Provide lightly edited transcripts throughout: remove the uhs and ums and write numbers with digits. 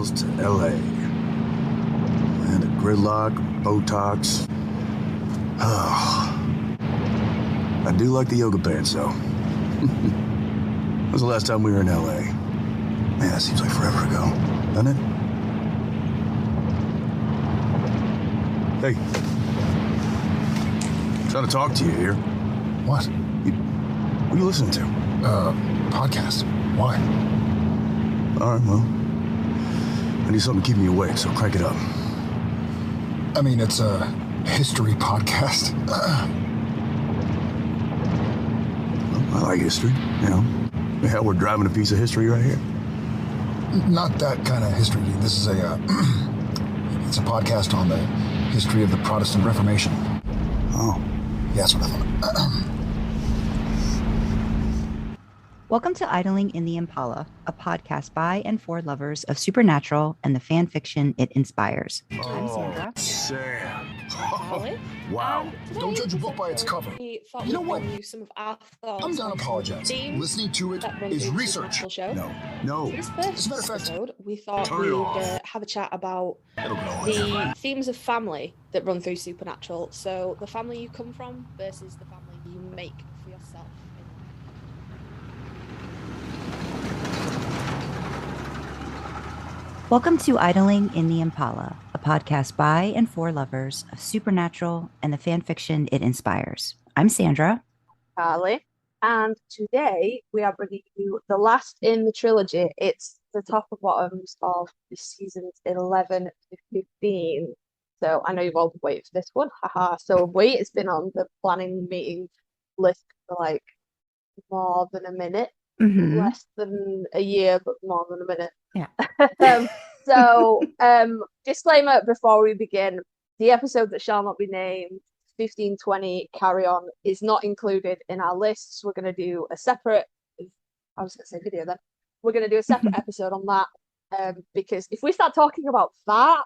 miles to LA. And a gridlock, Botox. Oh. I do like the yoga pants, though. When was the last time we were in LA? Man, that seems like forever ago, doesn't it? Hey. I'm trying to talk to you here. What? What are you listening to? Podcast. Why? All right, well, I need something to keep me awake, so crank it up. I mean, it's a history podcast. I like history, you know. Hell, we're driving a piece of history right here. Not that kind of history. This is it's a podcast on the history of the Protestant Reformation. Oh. Yeah, that's what I thought. Welcome to Idling in the Impala, a podcast by and for lovers of supernatural and the fan fiction it inspires. I'm Sandra. Sam. Karlee. Wow. Don't judge a book by its cover. We thought You know we'd what? bring you some of our thoughts I'm done on apologizing. themes Listening to it that run is through the research. Supernatural show. No. For this As a first matter of fact, episode, we thought turn it we'd off. have a chat about It'll go on. the themes of family that run through Supernatural. So the family you come from versus the family you make for yourself. Welcome to Idling in the Impala, a podcast by and for lovers of supernatural and the fan fiction it inspires. I'm Sandra. Karlee. And today we are bringing you the last in the trilogy. It's the top and bottoms of the seasons 11 to 15. So I know you've all waited for this one. Haha. So wait, it's been on the planning meeting list for like more than a minute. Mm-hmm. Less than a year, but more than a minute. Yeah. Disclaimer before we begin, the episode that shall not be named, 1520 Carry On, is not included in our lists. We're going to do a separate, I was going to say video then, we're going to do a separate episode on that, because if we start talking about that,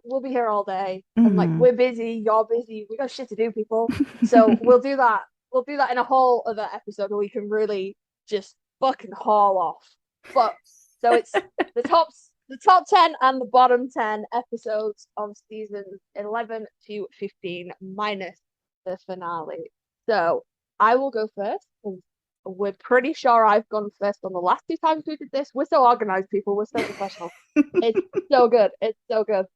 we'll be here all day. And like, we're busy, you're busy, we got shit to do, people. So we'll do that in a whole other episode where we can really just fucking haul off. But so it's the top 10 and the bottom 10 episodes of seasons 11 to 15 minus the finale. So I will go first. We're pretty sure I've gone first on the last two times we did this. We're so organized, people. We're so professional. It's so good. It's so good.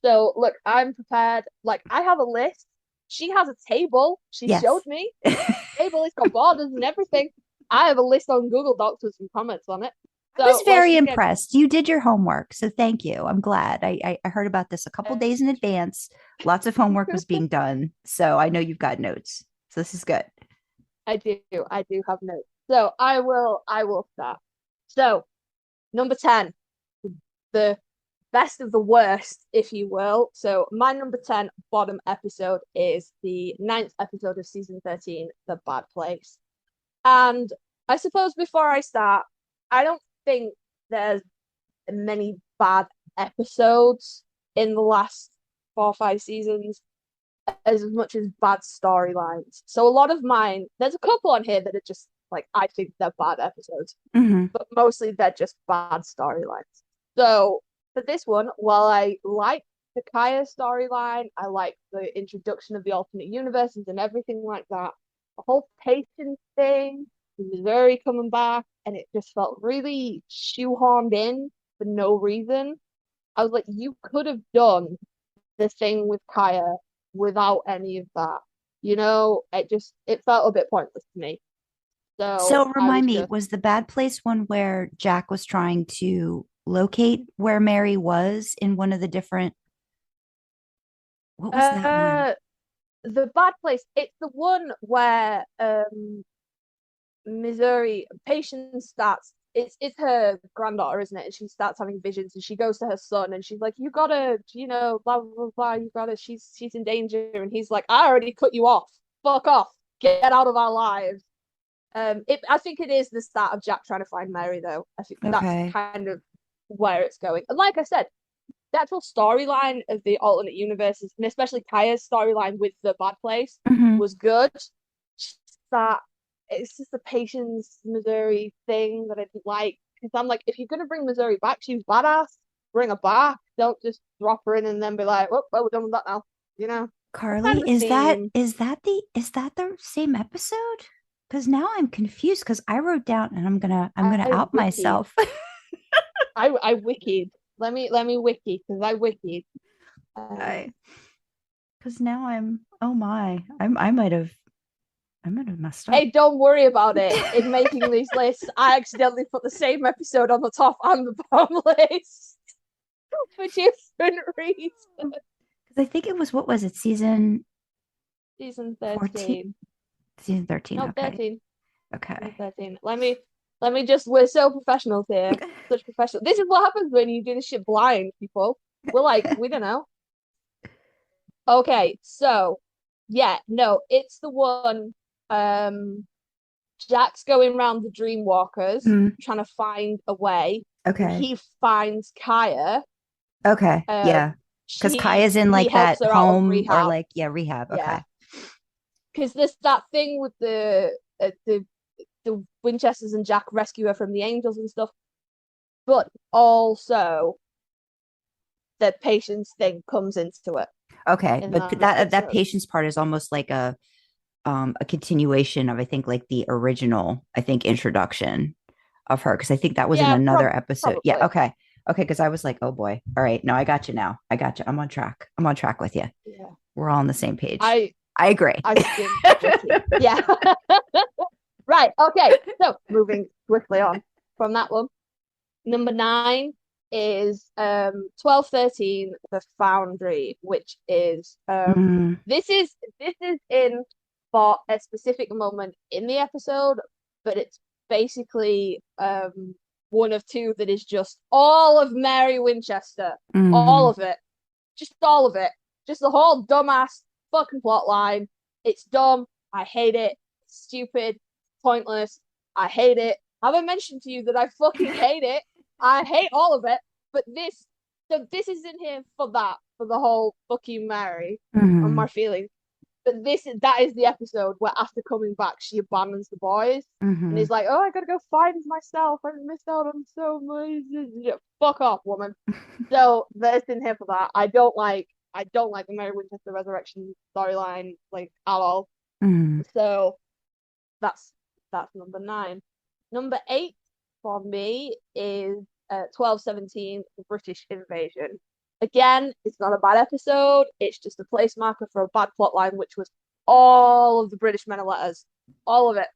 So look, I'm prepared. Like, I have a list. She has a table. She showed me. Table, it's got borders and everything. I have a list on Google Docs with some comments on it. So I was very impressed. You did your homework, so thank you. I'm glad. I heard about this a couple days in advance. Lots of homework was being done, so I know you've got notes. So this is good. I do have notes. So I will start. So number 10, the best of the worst, if you will. So my number 10 bottom episode is the 9th episode of season 13, The Bad Place. And I suppose before I start, I don't think there's many bad episodes in the last 4 or 5 seasons as much as bad storylines. So a lot of mine, there's a couple on here that are just like, I think they're bad episodes, but mostly they're just bad storylines. So for this one, while I like the Kaya storyline, I like the introduction of the alternate universes and everything like that, the whole patience thing, Missouri coming back, and it just felt really shoehorned in for no reason. I was like, you could have done the thing with Kaya without any of that. You know, it felt a bit pointless to me. So remind me, was the Bad Place one where Jack was trying to locate where Mary was in one of the different, what was that one? The Bad Place, it's the one where Missouri Patience starts, it's her granddaughter, isn't it? And she starts having visions and she goes to her son and she's like, you gotta, you know, blah blah blah, you gotta, she's in danger, and he's like, I already cut you off, fuck off, get out of our lives. I think it is the start of Jack trying to find Mary, though. I think that's kind of where it's going. And like I said, the actual storyline of the alternate universes, and especially Kaya's storyline with the Bad Place, was good. That it's just the Patience Missouri thing that I didn't like, because I'm like, if you're gonna bring Missouri back, she was badass. bring her back. Don't just drop her in and then be like, "Oh, well, we're done with that now." You know. Karlee, is that the same episode? Because now I'm confused because I wrote down and I'm gonna I out wikied. myself. I wikied. Let me wiki because I wikied. Because now oh my, I might have messed up. Hey, don't worry about it. In making these lists, I accidentally put the same episode on the top and the bottom list for different reasons. Because I think it was, what was it, season 13. Season 13. No, Okay. 13. Okay. 13. Let me just, we're so professional here. Such professional. This is what happens when you do this shit blind, people. We're like, we don't know. Okay, so yeah, no, it's the one. Jack's going around the Dreamwalkers trying to find a way. Okay. He finds Kaya. Okay. Yeah. Because Kaya's in like that home or like, yeah, rehab. Okay. Yeah. Because there's that thing with the Winchesters and Jack rescue her from the angels and stuff. But also the patience thing comes into it. Okay. But that patience part is almost like a continuation of, I think, like the original, I think, introduction of her, because I think that was in another episode. Probably. Yeah. Okay. Because I was like, oh boy. All right. No, I got you now. I got you. I'm on track. I'm on track with you. Yeah. We're all on the same page. I agree. Yeah. Right. Okay. So moving swiftly on from that one. Number 9 is 1213 The Foundry, which is this is in for a specific moment in the episode, but it's basically one of two that is just all of Mary Winchester. All of it. Just all of it. Just the whole dumbass fucking plot line. It's dumb. I hate it. It's stupid. Pointless. I hate it. Have I mentioned to you that I fucking hate it? I hate all of it. But this is in here for that, for the whole fucking Mary and my feelings. But that is the episode where after coming back, she abandons the boys and he's like, "Oh, I gotta go find myself. I missed out on so much." Fuck off, woman. So that's in here for that. I don't like the Mary Winchester resurrection storyline like at all. So that's number 9. Number 8 for me is 1217 The British Invasion. Again, it's not a bad episode. It's just a place marker for a bad plot line, which was all of the British men of letters. All of it.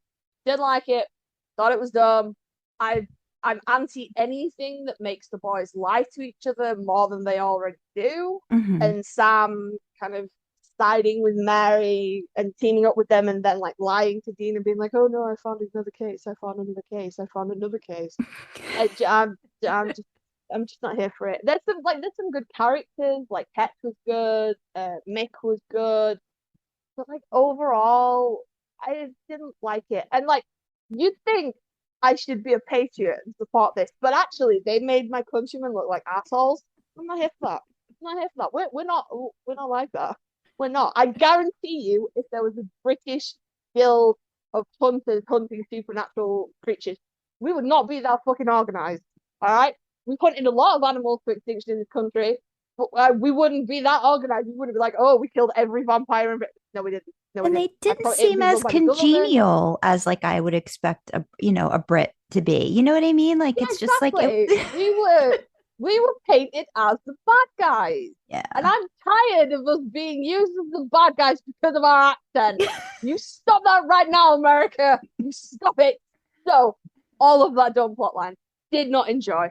Didn't like it. Thought it was dumb. I'm anti anything that makes the boys lie to each other more than they already do. And Sam kind of siding with Mary and teaming up with them and then like lying to Dean and being like, "Oh no, I found another case. I found another case. I found another case." I'm just not here for it. There's some good characters. Like Tet was good, Mick was good, but like overall, I didn't like it. And like you'd think I should be a patriot and support this, but actually they made my countrymen look like assholes. I'm not here for that. I'm not here for that. We're not like that. We're not. I guarantee you, if there was a British guild of hunters hunting supernatural creatures, we would not be that fucking organized. All right. We've hunted a lot of animals for extinction in this country, but we wouldn't be that organized. We wouldn't be like, "Oh, we killed every vampire." No, we didn't. No, and they didn't seem as congenial as like I would expect a Brit to be. You know what I mean? Like it's just like we were painted as the bad guys. Yeah. And I'm tired of us being used as the bad guys because of our accent. You stop that right now, America. You stop it. So all of that dumb plotline. Did not enjoy.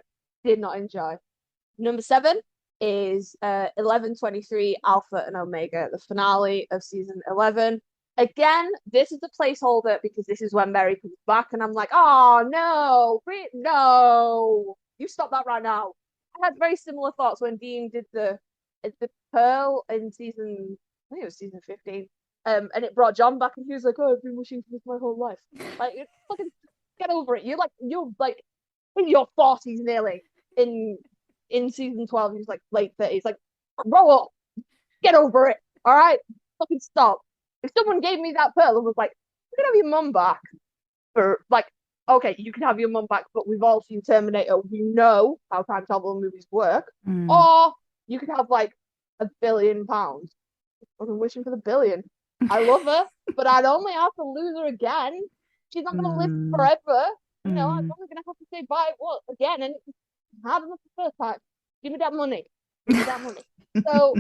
Number 7 is 1123 Alpha and Omega, the finale of season 11. Again, this is a placeholder because this is when Mary comes back, and I'm like, "Oh no, no, you stop that right now." I had very similar thoughts when Dean did the Pearl in season, I think it was season 15, and it brought John back, and he was like, "Oh, I've been wishing for this my whole life." Like, fucking get over it. You're like in your 40s nearly. In season 12, he's like late 30s. Like, grow up, get over it. All right, fucking stop. If someone gave me that pearl and was like, "We're gonna have your mum back for like okay, you can have your mum back, but we've all seen Terminator. We know how time travel movies work. Or you could have like £1 billion. I'm wishing for the billion. I love her, but I'd only have to lose her again. She's not going to live forever. I'm only going to have to say bye again, and it's hard enough the first time. Give me that money. Give me that money. So,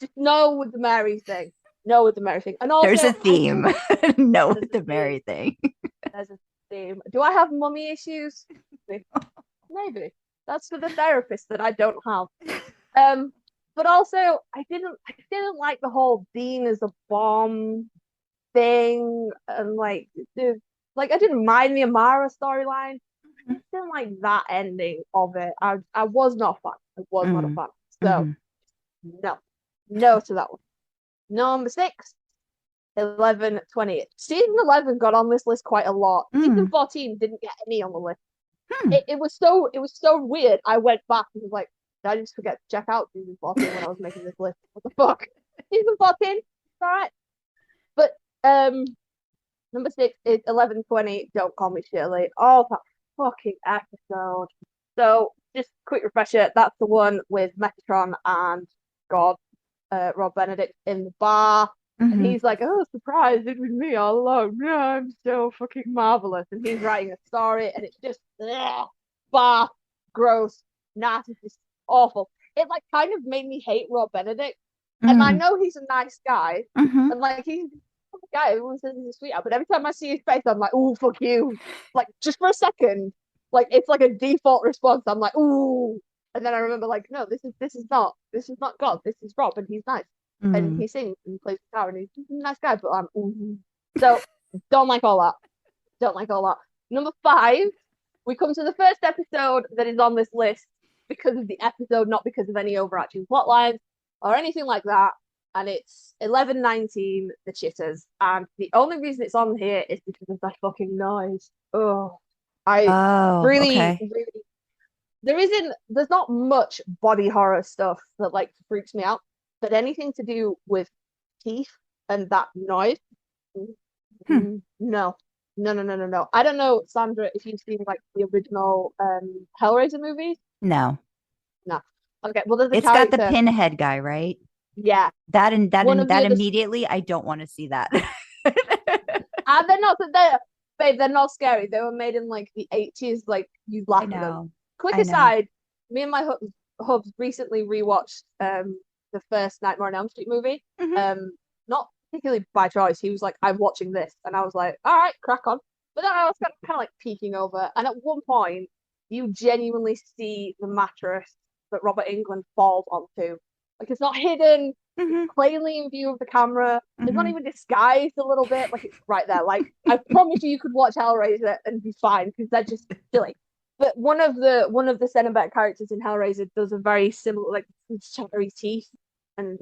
just no with the Mary thing. No with the Mary thing. And also, there's a theme. No with the Mary thing. There's a theme. Do I have mummy issues? Maybe. That's for the therapist that I don't have. But also I didn't like the whole Dean as a bomb thing, and like I didn't mind the Amara storyline. I just didn't like that ending of it. I was not a fan. I was not a fan. So no to that one. Number 6, 11/20. Season 11 got on this list quite a lot. Season 14 didn't get any on the list. It was so weird. I went back and was like, did I just forget to check out season 14 when I was making this list? What the fuck? Season 14, it's all right. But number 6 is 11/20. Don't Call Me Shirley. Oh, that fucking episode. So just quick refresher. That's the one with Metatron and God, Rob Benedict in the bar. And he's like, oh, surprise, it was me all along. Yeah, I'm so fucking marvelous. And he's writing a story, and it's just bar, gross, nasty, just awful. It like kind of made me hate Rob Benedict. And I know he's a nice guy, and like he's a guy, everyone says he's a sweetheart, but every time I see his face, I'm like, oh, fuck you. Like just for a second, like it's like a default response. I'm like, ooh. And then I remember like, no, this is not God, this is Rob, and he's nice. And he sings and plays guitar, and he's a nice guy, but I'm so don't like all that. Don't like all that. Number 5, we come to the first episode that is on this list because of the episode, not because of any overarching plot lines or anything like that. And it's 11/19, The Chitters. And the only reason it's on here is because of that fucking noise. Really, there's not much body horror stuff that like freaks me out, but anything to do with teeth and that noise, no. I don't know, Sandra, if you've seen like the original Hellraiser movies. No. Okay, well, there's a It's character. got the pinhead guy, right? Yeah. That immediately, I don't want to see that. And they're not scary. They were made in like the 80s. Like you laugh at them. Quick aside, me and my hubs recently rewatched the first Nightmare on Elm Street movie. Not particularly by choice. He was like, I'm watching this, and I was like, all right, crack on. But then I was kind of like peeking over, and at one point you genuinely see the mattress that Robert Englund falls onto. Like it's not hidden, it's plainly in view of the camera. It's not even disguised a little bit. Like it's right there. Like I promise you could watch Hellraiser and be fine because they're just silly. But one of the Cenobite characters in Hellraiser does a very similar, like chattery teeth, and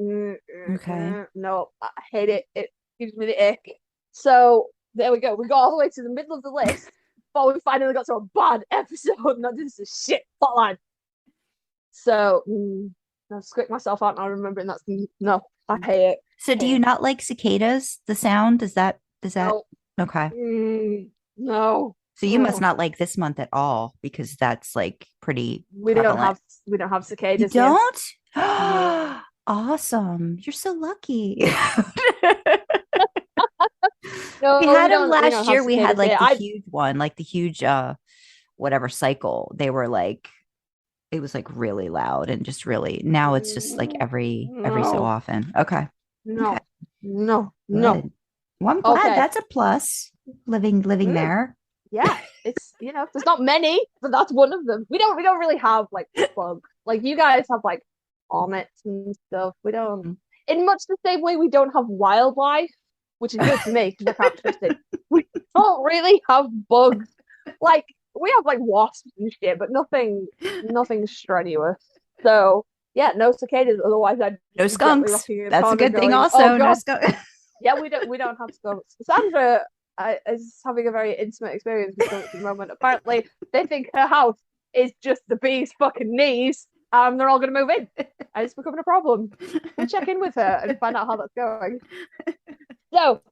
no, I hate it. It gives me the ick. So there we go. We got all the way to the middle of the list, but we finally got to a bad episode, not just a shit plotline. So I squick myself out now remembering that's no, I hate it. So do you not like cicadas? The sound? Is that no. Okay? No. So you must not like this month at all because that's like pretty prevalent. We don't have cicadas. You don't? Yeah. Awesome. You're so lucky. No, we had them last year. We had like the huge one, like the huge whatever cycle. They were like, it was like really loud and just really, now it's just like every so often. Okay. No. Well, I'm glad that's a plus living there. Yeah, it's there's not many, but that's one of them. We don't really have like bugs. Like you guys have like comets and stuff. We don't, in much the same way we don't have wildlife, which is good for me because I can't trust it. We don't really have bugs. Like we have like wasps and shit, but nothing strenuous. So yeah, no cicadas. Otherwise, I'd no skunks. That's a good thing. Also, no skunks. Yeah, we don't have skunks. Sandra is having a very intimate experience with skunks at the moment. Apparently, they think her house is just the bee's fucking knees. They're all going to move in, and it's becoming a problem. We'll check in with her and find out how that's going. So,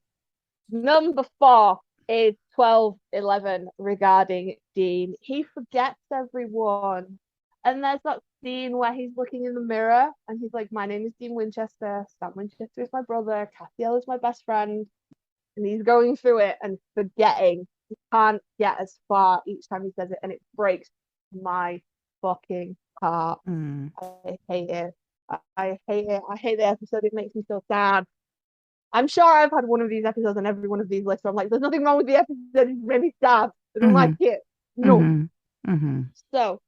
number 4 is 12, 11 regarding Dean. He forgets everyone. And there's that scene where he's looking in the mirror and he's like, my name is Dean Winchester. Sam Winchester is my brother. Cathiel is my best friend. And he's going through it and forgetting. He can't get as far each time he says it. And it breaks my fucking heart. I hate it. I hate it. I hate the episode. It makes me so sad. I'm sure I've had one of these episodes on every one of these lists where I'm like, there's nothing wrong with the episode. It's really sad. I don't like it. No. So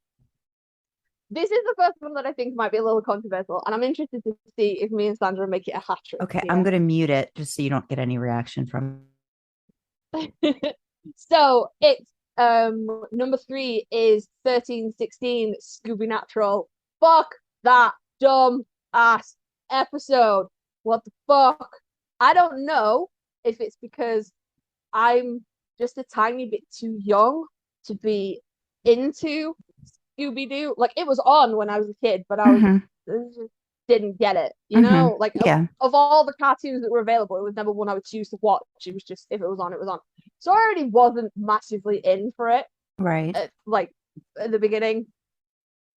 this is the first one that I think might be a little controversial, and I'm interested to see if me and Sandra make it a hat trick. Okay, I'm gonna mute it just so you don't get any reaction from. So it's number 3 is 1316 Scooby Natural. Fuck that dumb ass episode. What the fuck? I don't know if it's because I'm just a tiny bit too young to be into Scooby-Doo. Like, it was on when I was a kid, but I just didn't get it, you know? Like, of all the cartoons that were available, it was never one I would choose to watch. It was just, if it was on, it was on. So I already wasn't massively in for it. Right. Like, at the beginning.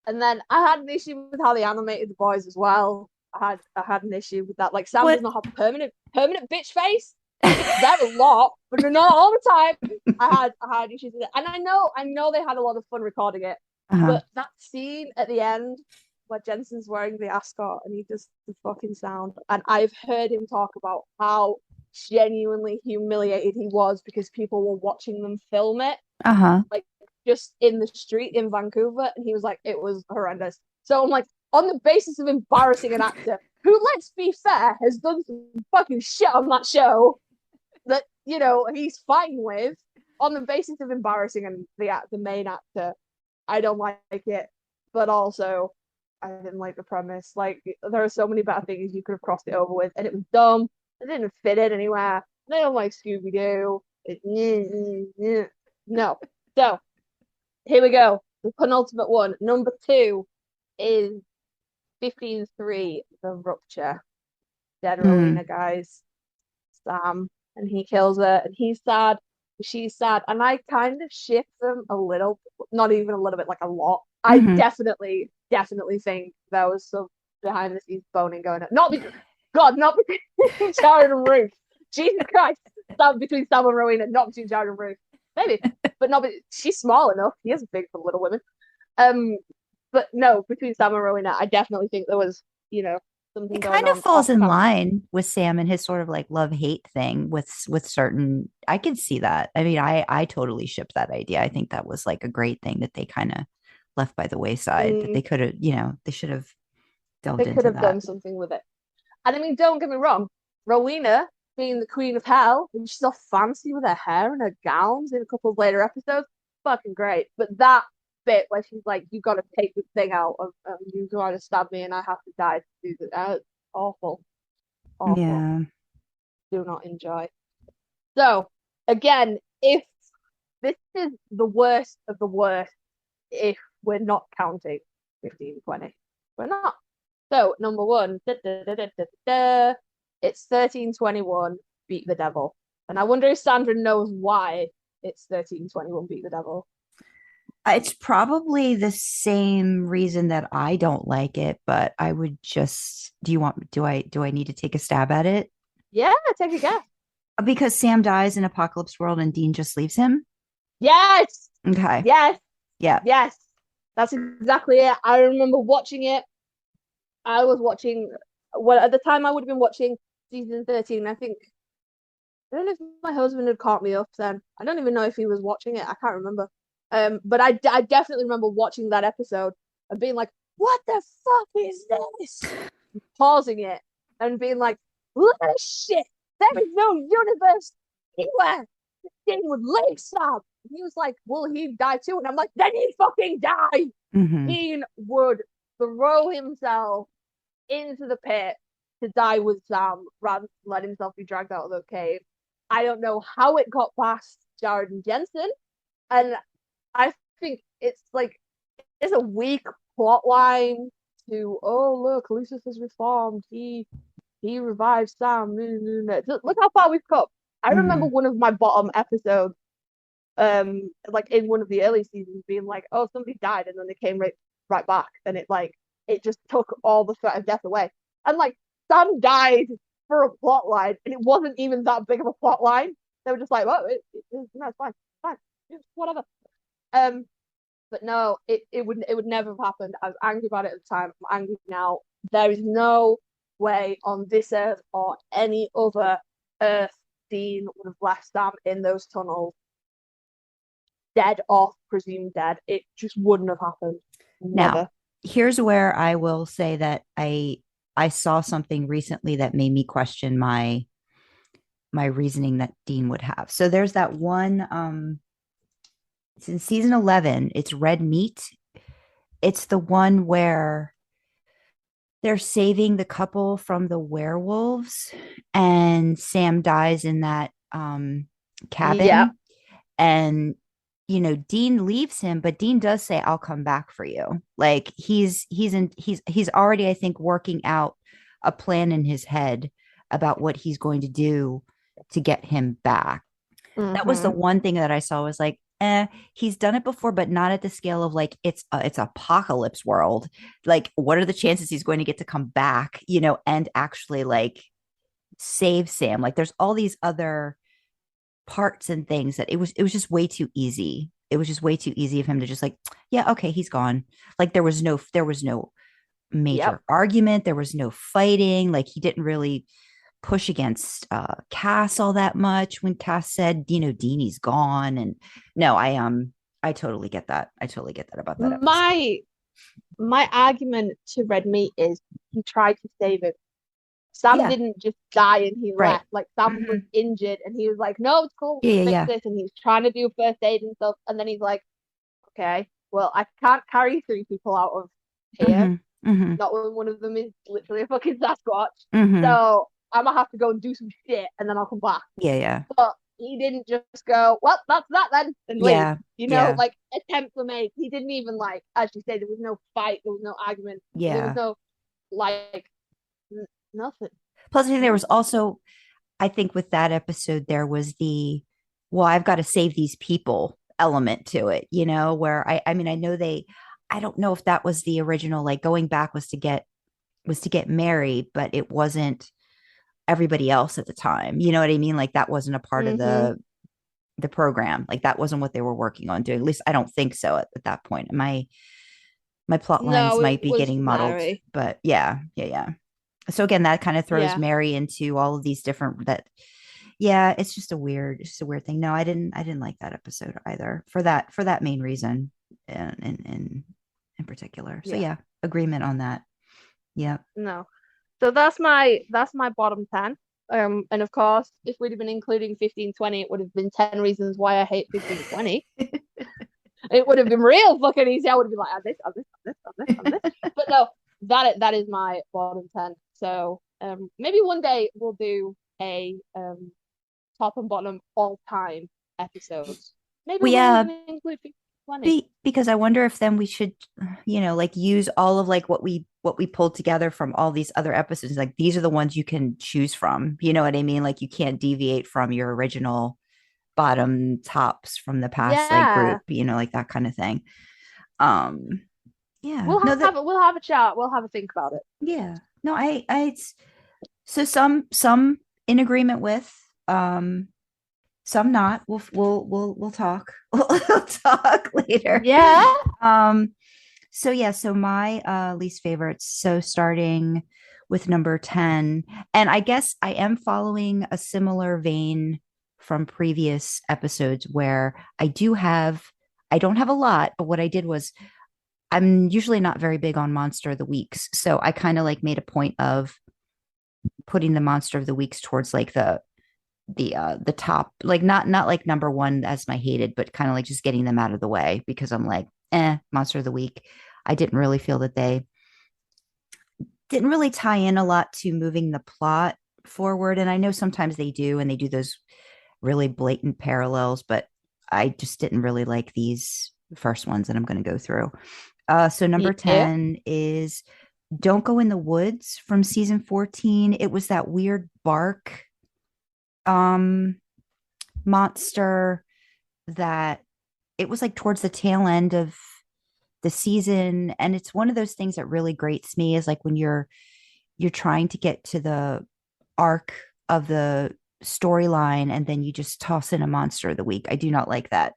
And then I had an issue with how they animated the boys as well. I had an issue with that. Like, Sam does not have permanent bitch face. It's there a lot, but not all the time. I had issues with it. And I know they had a lot of fun recording it. But that scene at the end where Jensen's wearing the ascot and he does the fucking sound, and I've heard him talk about how genuinely humiliated he was because people were watching them film it. Like, just in the street in Vancouver, and he was like, it was horrendous. So I'm like, on the basis of embarrassing an actor who, let's be fair, has done some fucking shit on that show that, you know, he's fine with, on the basis of embarrassing the main actor, I don't like it. But also, I didn't like the premise. Like, there are so many better things you could have crossed it over with, and it was dumb. It didn't fit in anywhere. I don't like Scooby-Doo. No. So, here we go. The penultimate one. Number 2 is 15-3, The Rupture. Dead Rowena, guys. Sam, and he kills her, and he's sad. She's sad, and I kind of shift them a little, not even a little bit, like a lot. I definitely think there was some behind the scenes boning going on. Not between Jared and Ruth. Jesus Christ. Between Sam and Rowena, not between Jared and Ruth. Maybe, but not. She's small enough. He is big for Little Women. But no, between Sam and Rowena, I definitely think there was, you know, something going on. It kind of falls in line with Sam and his sort of like love-hate thing with certain. I could see that. I mean, I totally ship that idea. I think that was like a great thing that they kind of left by the wayside. That they could have, you know, they should have delved into that. They could have done something with it. And I mean, don't get me wrong, Rowena being the queen of hell, and she's all fancy with her hair and her gowns in a couple of later episodes, fucking great. But that bit where she's like, you got to take this thing out of you trying to stab me and I have to die to do that. Awful. Yeah. Do not enjoy. So again, if this is the worst of the worst, if we're not counting 15-20, we're not. So number 1, it's 13-21, Beat the Devil. And I wonder if Sandra knows why it's 13-21, Beat the Devil. It's probably the same reason that I don't like it, but I would just, do I need to take a stab at it? Yeah, take a guess. Because Sam dies in Apocalypse World and Dean just leaves him? Yes. Okay. Yes. Yeah. Yes. That's exactly it. I remember watching it. I was watching, well, at the time I would have been watching season 13. I don't know if my husband had caught me up then. I don't even know if he was watching it. I can't remember. But I definitely remember watching that episode and being like, what the fuck is this? Pausing it and being like, look at this shit. There is no universe anywhere. This thing would leave Sam. He was like, well, he'd die too. And I'm like, then he'd fucking die. Dean would throw himself into the pit to die with Sam rather than let himself be dragged out of the cave. I don't know how it got past Jared and Jensen. And I think it's like, it's a weak plot line to, oh, look, Lucifer's reformed. He revives Sam. Look how far we've come. I remember one of my bottom episodes like in one of the early seasons being like, oh, somebody died, and then they came right back, and it just took all the threat of death away. And like Sam died for a plot line, and it wasn't even that big of a plot line. They were just like, oh, no, it's fine, whatever. But no, it would never have happened. I was angry about it at the time. I'm angry now. There is no way on this earth or any other earth Dean would have left Sam in those tunnels, dead or presumed dead. It just wouldn't have happened. Never. Now, here's where I will say that I saw something recently that made me question my reasoning that Dean would have. So there's that one it's in season 11, it's Red Meat. It's the one where they're saving the couple from the werewolves and Sam dies in that cabin. Yeah. And Dean leaves him, but Dean does say, I'll come back for you. Like he's already, I think, working out a plan in his head about what he's going to do to get him back. That was the one thing that I saw was like, he's done it before, but not at the scale of like it's apocalypse world. Like, what are the chances he's going to get to come back, and actually like save Sam? Like, there's all these other parts and things that it was just way too easy. It was just way too easy of him to just like, yeah, okay, he's gone. Like there was no major argument. There was no fighting. Like he didn't really push against Cass all that much when Cass said, Deanie's gone. And no, I totally get that. I totally get that about that episode. My argument to Red Meat is he tried to save him. Sam didn't just die and he left. Like Sam was injured and he was like, no, it's cool, fix this. And he's trying to do first aid and stuff. And then he's like, okay, well, I can't carry 3 people out of here. Not when one of them is literally a fucking Sasquatch. So I'm gonna have to go and do some shit and then I'll come back. Yeah. But he didn't just go, well, that's that then, and leave. Like attempts were made. He didn't even like, as you say, there was no fight, there was no argument, there was no like nothing. Plus, I think there was also, I think with that episode, there was I've got to save these people element to it, where I mean, I don't know if that was the original, like going back was to get married, but it wasn't everybody else at the time. You know what I mean? Like that wasn't a part of the program. Like that wasn't what they were working on doing. At least I don't think so at that point. My plot lines might be getting muddled, Mary. But yeah. So again, that kind of throws Mary into all of these different it's just a weird thing. No, I didn't like that episode either for that main reason in particular. So yeah, agreement on that. Yeah. No. So that's my bottom 10. And of course, if we'd have been including 1520, it would have been 10 reasons why I hate 1520. It would have been real fucking easy. I would have been like, on this. But no, that is my bottom 10. So maybe one day we'll do a top and bottom all time episodes. Maybe we'll include 1520. Because I wonder if then we should, like use all of like what we pulled together from all these other episodes. Like these are the ones you can choose from. You know what I mean? Like you can't deviate from your original bottom tops from the past like group, like that kind of thing. We'll have a chat. We'll have a think about it. Yeah. No, so some in agreement with, some not. We'll talk. We'll talk later. Yeah. So my least favorites. So starting with number 10, and I guess I am following a similar vein from previous episodes where I don't have a lot, but what I did was I'm usually not very big on Monster of the Weeks. So I kind of like made a point of putting the Monster of the Weeks towards like the top, like not like number 1 as my hated, but kind of like just getting them out of the way because I'm like, Monster of the Week. I didn't really feel that they didn't really tie in a lot to moving the plot forward. And I know sometimes they do, and they do those really blatant parallels, but I just didn't really like these first ones that I'm going to go through. So number 10 is Don't Go in the Woods from season 14. It was that weird bark monster that it was like towards the tail end of the season, and it's one of those things that really grates me is like when you're trying to get to the arc of the storyline and then you just toss in a monster of the week. I do not like that.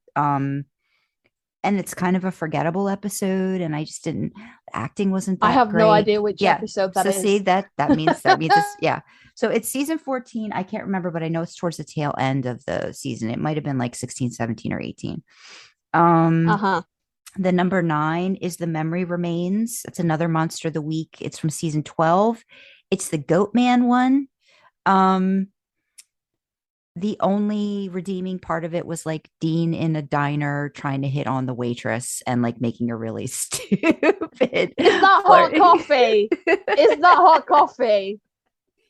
And it's kind of a forgettable episode, and I just didn't, the acting wasn't I that have no great. idea which Yeah. episode that So is. see that means it's, yeah. So it's season 14. I can't remember, but I know it's towards the tail end of the season. It might have been like 16, 17, or 18. Uh-huh. The number 9 is The Memory Remains. It's another monster of the week. It's from season 12. It's the Goat Man one. The only redeeming part of it was like Dean in a diner trying to hit on the waitress and like making her really stupid. Is that hot coffee? Is that hot coffee?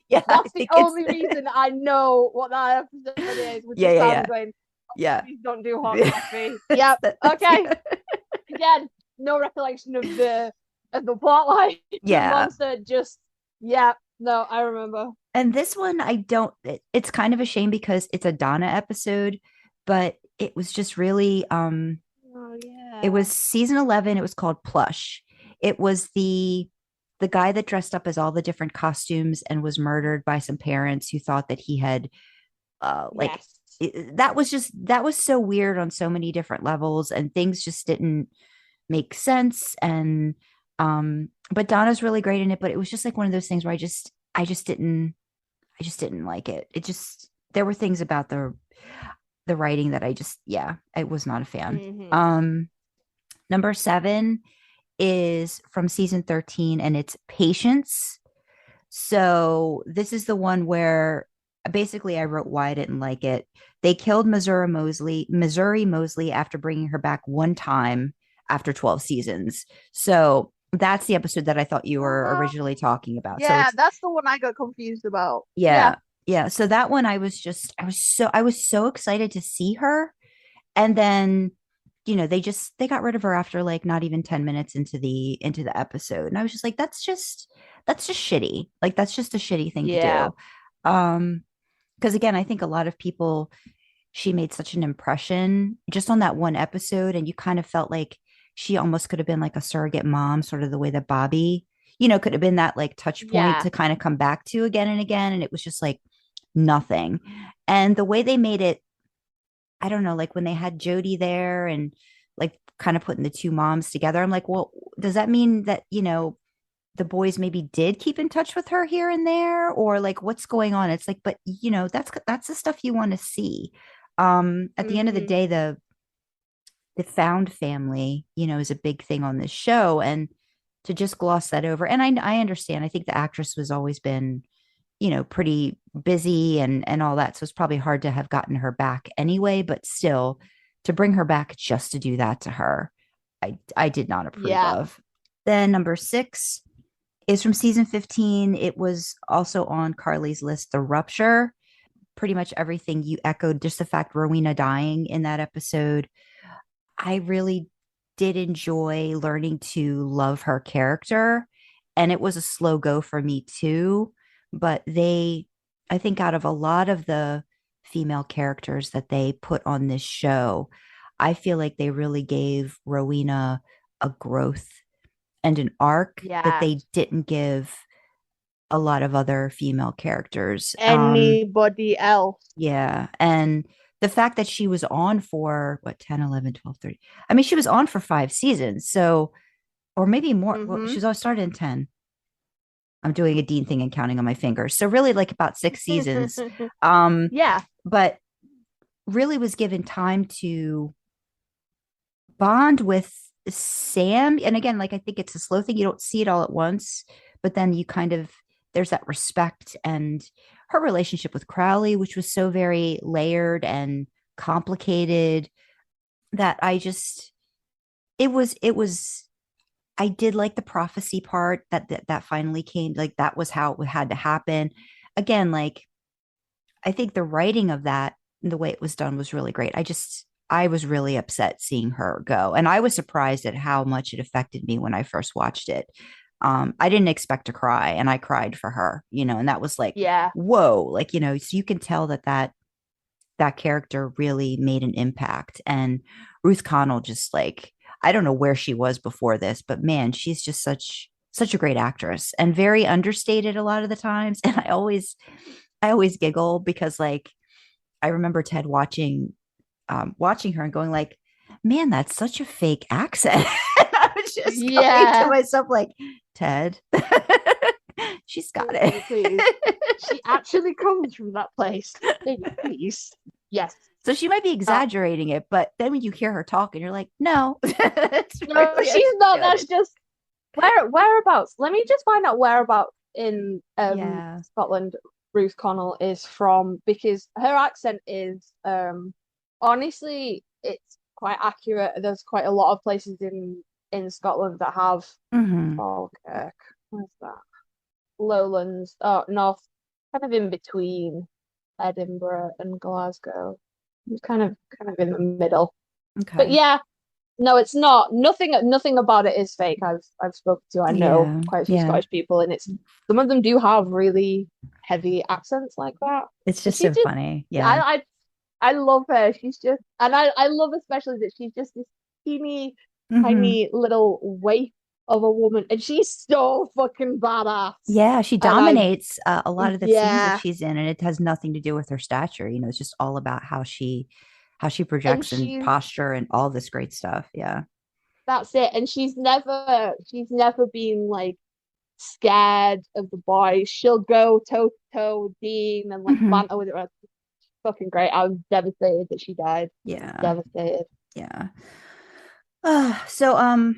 Yeah, that's the only reason I know what that episode is. Which is yeah. Going, yeah. Please don't do hot coffee. Yep. Okay. Again, no recollection of the plot line. Yeah. The monster just no, I remember. And this one, I don't, it's kind of a shame because it's a Donna episode, but it was just really, it was season 11. It was called Plush. It was the guy that dressed up as all the different costumes and was murdered by some parents who thought that he had, that was so weird on so many different levels, and things just didn't make sense. And, but Donna's really great in it, but it was just like one of those things where I just didn't like it. It just, there were things about the writing that I was not a fan. Mm-hmm. Number 7 is from season 13, and it's Patience. So this is the one where basically I wrote why I didn't like it. They killed Missouri Mosley after bringing her back one time after 12 seasons. So that's the episode that I thought you were originally talking about. Yeah, so that's the one I got confused about. Yeah. So that one I was so excited to see her. And then, they got rid of her after like not even 10 minutes into the episode. And I was just like, that's just shitty. Like, that's just a shitty thing to do. Because again, I think a lot of people, she made such an impression just on that one episode, and you kind of felt like she almost could have been like a surrogate mom, sort of the way that Bobby, could have been that like touch point to kind of come back to again and again. And it was just like nothing. And the way they made it, I don't know, like when they had Jody there and like kind of putting the two moms together, I'm like, well, does that mean that, the boys maybe did keep in touch with her here and there, or like what's going on? It's like, but that's the stuff you want to see. At the end of the day, the found family, is a big thing on this show, and to just gloss that over. And I understand. I think the actress was always been, pretty busy and all that. So it's probably hard to have gotten her back anyway, but still to bring her back just to do that to her, I did not approve of. Then number 6 is from season 15. It was also on Karlee's list, The Rupture. Pretty much everything you echoed, just the fact Rowena dying in that episode. I really did enjoy learning to love her character, and it was a slow go for me too. But I think out of a lot of the female characters that they put on this show, I feel like they really gave Rowena a growth and an arc that they didn't give a lot of other female characters. Anybody else. Yeah. And the fact that she was on for 10, 11, 12, 13. I mean, she was on for 5 seasons. So, or maybe more. Well, she was all started in 10. I'm doing a Dean thing and counting on my fingers. So really like about 6 seasons. But really was given time to bond with Sam. And again, like, I think it's a slow thing. You don't see it all at once, but then you kind of, there's that respect, and her relationship with Crowley, which was so very layered and complicated, that I did like the prophecy part that finally came. Like, that was how it had to happen. Again, like, I think the writing of that, the way it was done, was really great. I was really upset seeing her go. And I was surprised at how much it affected me when I first watched it. I didn't expect to cry, and I cried for her, and that was like, whoa, like, so you can tell that that character really made an impact. And Ruth Connell, just like, I don't know where she was before this, but man, she's just such a great actress and very understated a lot of the times. And I always giggle because, like, I remember Ted watching her and going like, man, that's such a fake accent. I was just going to myself like, Ted, she's got it. Please. She actually comes from that place. Please. Yes. So she might be exaggerating it, but then when you hear her talk and you're like, no. No, she's not. That's just whereabouts. Let me just find out whereabouts in Scotland Ruth Connell is from, because her accent is honestly, it's quite accurate. There's quite a lot of places in Scotland that have Falkirk. Where's that? Lowlands, north, kind of in between Edinburgh and Glasgow. It's kind of in the middle. Okay. But yeah, no, it's not. Nothing about it is fake. I've spoken to, I know quite a few Scottish people, and some of them do have really heavy accents like that. It's just so funny. Yeah. I love her. She's just, and I love especially that she's just this teeny tiny little waif of a woman, and she's so fucking badass. Yeah, she dominates a lot of the scenes that she's in, and it has nothing to do with her stature. You know, it's just all about how she projects and posture and all this great stuff. Yeah, that's it. And she's never been like scared of the boys. She'll go toe to toe with Dean and like banter with her. Fucking great. I was devastated that she died. Yeah, devastated. Yeah. So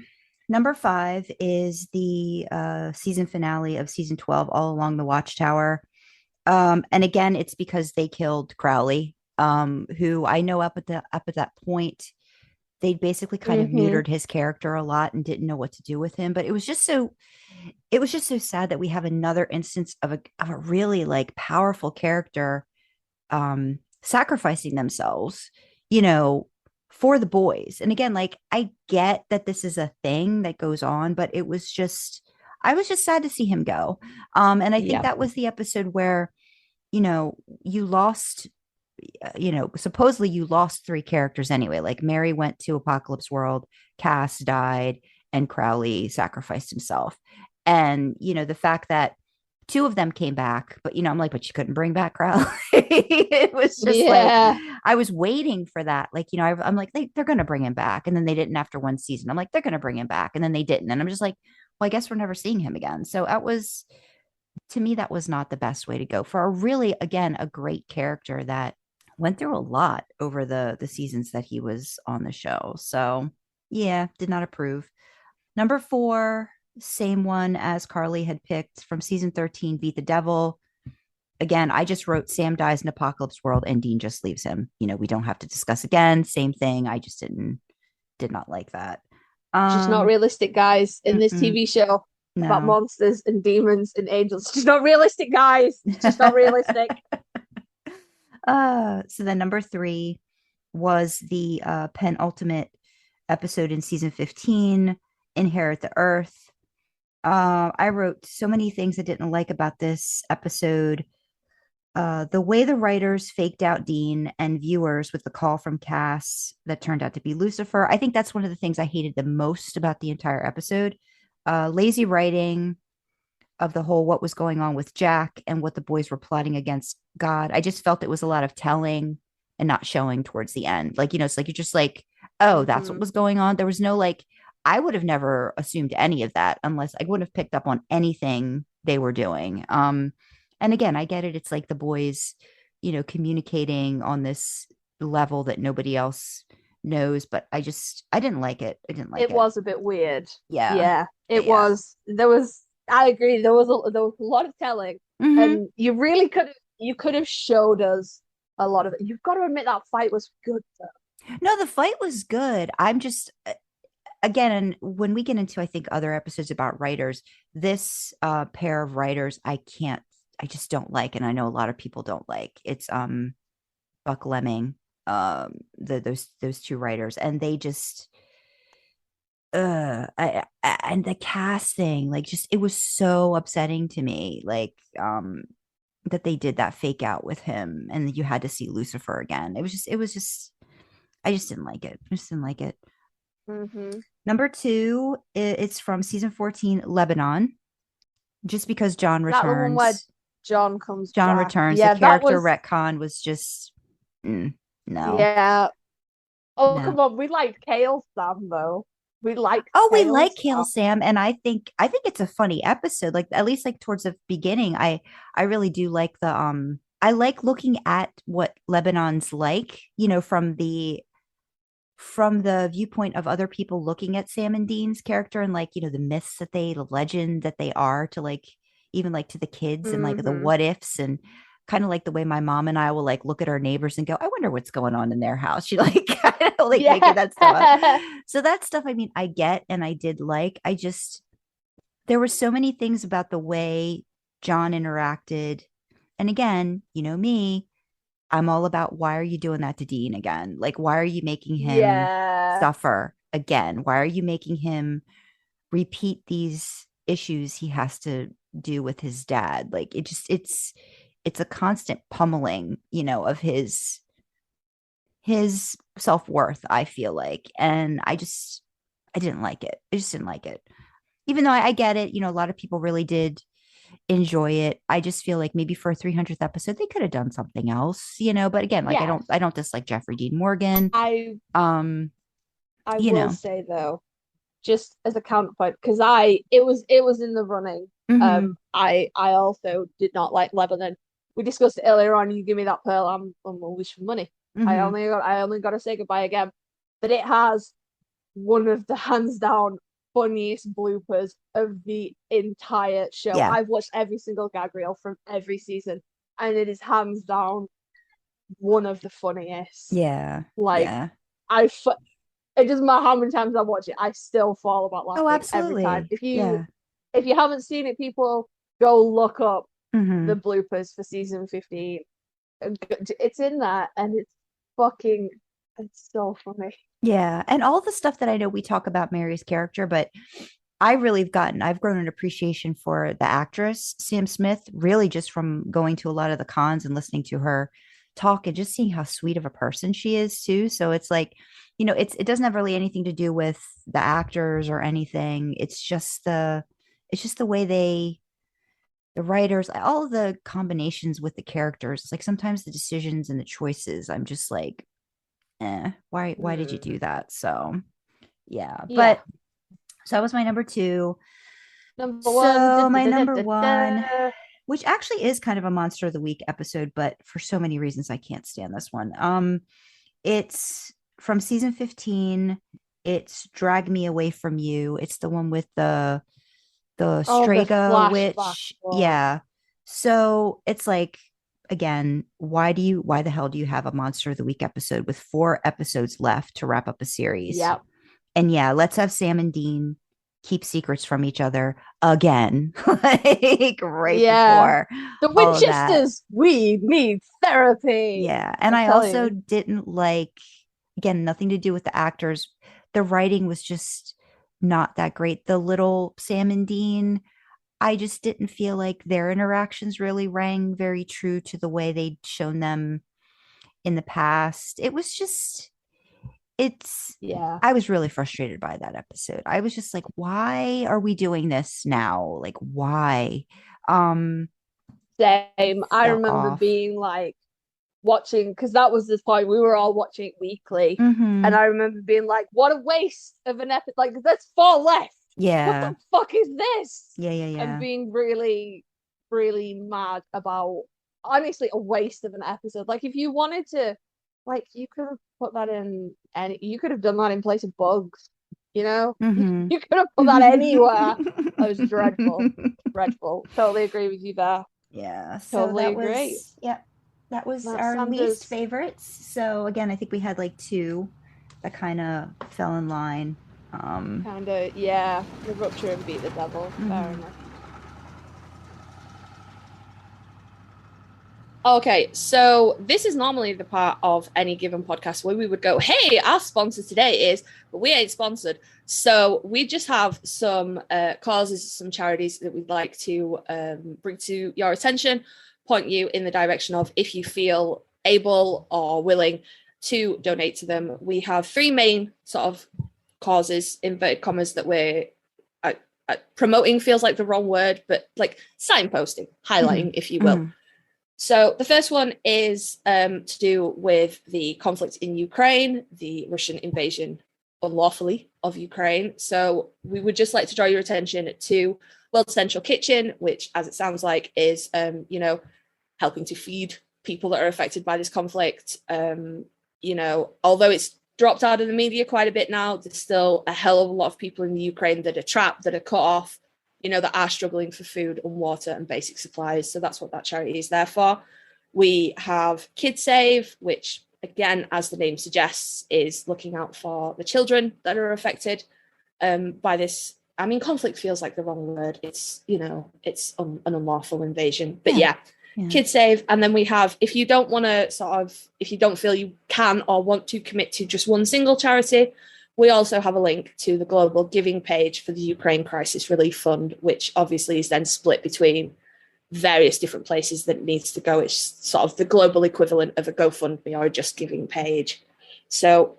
number 5 is the season finale of season 12, All Along the Watchtower. And again, it's because they killed Crowley, who I know up at that point, they basically kind of neutered his character a lot and didn't know what to do with him. But it was just so sad that we have another instance of a really like powerful character sacrificing themselves, you know, for the boys. And again, like, I get that this is a thing that goes on, but I was just sad to see him go. And I think that was the episode where, you know, you lost, supposedly you lost 3 characters anyway. Like, Mary went to Apocalypse World, Cass died, and Crowley sacrificed himself. And, you know, the fact that 2 of them came back, but, you know, I'm like, but you couldn't bring back Crowley. It was just like, I was waiting for that. Like, you know, I'm like, they're going to bring him back. And then they didn't after one season. I'm like, they're going to bring him back. And then they didn't. And I'm just like, well, I guess we're never seeing him again. So to me, that was not the best way to go for a really, again, a great character that went through a lot over the seasons that he was on the show. So yeah, did not approve. Number 4, same one as Karlee had picked from season 13, Beat the Devil. Again, I just wrote Sam dies in Apocalypse World and Dean just leaves him. You know, we don't have to discuss again. Same thing. I just did not like that. Just not realistic, guys, in this TV show about monsters and demons and angels. Just not realistic, guys. Just not realistic. So then number 3 was the penultimate episode in season 15, Inherit the Earth. I wrote so many things I didn't like about this episode. The way the writers faked out Dean and viewers with the call from Cass that turned out to be Lucifer. I think that's one of the things I hated the most about the entire episode. Lazy writing of the whole what was going on with Jack and what the boys were plotting against God. I just felt it was a lot of telling and not showing towards the end. Like, you know, it's like, you're just like, oh, that's what was going on. There was no, like, I would have never assumed any of that unless I wouldn't have picked up on anything they were doing. And again, I get it. It's like the boys, you know, communicating on this level that nobody else knows, but I didn't like it. I didn't like it. It was a bit weird. Yeah. Yeah. It was. I agree. There was a lot of telling, and you really could have showed us a lot of it. You've got to admit that fight was good though. No, the fight was good. I'm just, again, and when we get into, I think, other episodes about writers, this pair of writers, I just don't like, and I know a lot of people don't like. It's Buck Lemming, those 2 writers, and they just and the casting, like, just, it was so upsetting to me. Like, that they did that fake out with him and you had to see Lucifer again. It was just I just didn't like it. I just didn't like it. Number 2, it's from season 14, Lebanon. Just because John That the one where returns. John comes John back. returns. Yeah, The character that was retcon was just no. yeah. Oh, No. come on. We liked Kale Sam, though. We liked We Kale like Sam. Kale Sam, and I think it's a funny episode. Like at least like towards the beginning, I really do like the I like looking at what Lebanon's like, from the viewpoint of other people looking at Sam and Dean's character and like, the myths the legend that they are to like even like to the kids and like the what ifs and kind of like the way my mom and I will like look at our neighbors and go, I wonder what's going on in their house. She like kind of like making that stuff up. So that stuff, I mean, I get and I did like. There were so many things about the way John interacted. And again, me, I'm all about why are you doing that to Dean again? Like, why are you making him suffer again? Why are you making him repeat these issues he has to do with his dad? Like, it's a constant pummeling, of his self-worth, I feel like. And I didn't like it. I just didn't like it. Even though I get it, a lot of people really did enjoy it. I just feel like maybe for a 300th episode they could have done something else, but again, like I don't dislike Jeffrey Dean Morgan. I you will know. say though, just as a counterpoint, because it was in the running. I also did not like Lebanon. We discussed it earlier on. You give me that pearl, I'm always for money. I only got to say goodbye again. But it has one of the hands down funniest bloopers of the entire show. Yeah. I've watched every single gag reel from every season, and it is hands down one of the funniest. Yeah. Like, yeah. It doesn't matter how many times I watch it, I still fall about laughing absolutely. every time. If you haven't seen it, people go look up the bloopers for season 15. It's in that, and it's so funny. Yeah. And all the stuff that I know we talk about Mary's character, but I've grown an appreciation for the actress, Sam Smith, really just from going to a lot of the cons and listening to her talk and just seeing how sweet of a person she is too. So it's like, it doesn't have really anything to do with the actors or anything. It's just the way the writers, all of the combinations with the characters. Like sometimes the decisions and the choices, I'm just like, why did you do that? So yeah. But so that was my number 2. My number 1, which actually is kind of a Monster of the Week episode, but for so many reasons I can't stand this one. It's from season 15. It's Drag Me Away From You. It's the one with the Strega witch. Yeah. So it's like, again, why the hell do you have a Monster of the Week episode with 4 episodes left to wrap up a series? Yep. And let's have Sam and Dean keep secrets from each other again. Like before. The Winchesters, we need therapy. Yeah. And I also didn't like, again, nothing to do with the actors. The writing was just not that great. The little Sam and Dean, I just didn't feel like their interactions really rang very true to the way they'd shown them in the past. It was just, I was really frustrated by that episode. I was just like, why are we doing this now? Like, why? Same. I remember being like, watching, because that was this point we were all watching it weekly, and I remember being like, what a waste of an episode. Like, there's 4 left. Yeah. What the fuck is this? Yeah. And being really, really mad about, honestly, a waste of an episode. Like, if you wanted to, like, you could have put that in, and you could have done that in place of Bugs, you could have put that anywhere. That was dreadful. Totally agree with you there. Yeah. So totally agree. That was our Sandra's least favorites. So again, I think we had like 2 that kind of fell in line. The Rupture and Beat the Devil. Fair enough. Okay, so this is normally the part of any given podcast where we would go, hey, our sponsor today is, but we ain't sponsored. So we just have some causes, some charities that we'd like to bring to your attention, point you in the direction of if you feel able or willing to donate to them. We have three main sort of causes, inverted commas, that we're promoting feels like the wrong word, but like signposting, highlighting, if you will. So the first one is to do with the conflict in Ukraine, the Russian invasion unlawfully of Ukraine. So we would just like to draw your attention to World Central Kitchen, which, as it sounds like, is, helping to feed people that are affected by this conflict. Although it's dropped out of the media quite a bit now, there's still a hell of a lot of people in the Ukraine that are trapped, that are cut off, that are struggling for food and water and basic supplies. So that's what that charity is there for. We have KidSave, which, again, as the name suggests, is looking out for the children that are affected by this. I mean, conflict feels like the wrong word. It's, it's an unlawful invasion. But yeah. KidSave. And then we have, if you don't feel you can or want to commit to just one single charity, we also have a link to the global giving page for the Ukraine Crisis Relief Fund, which obviously is then split between various different places that it needs to go. It's sort of the global equivalent of a GoFundMe or a Just Giving page. So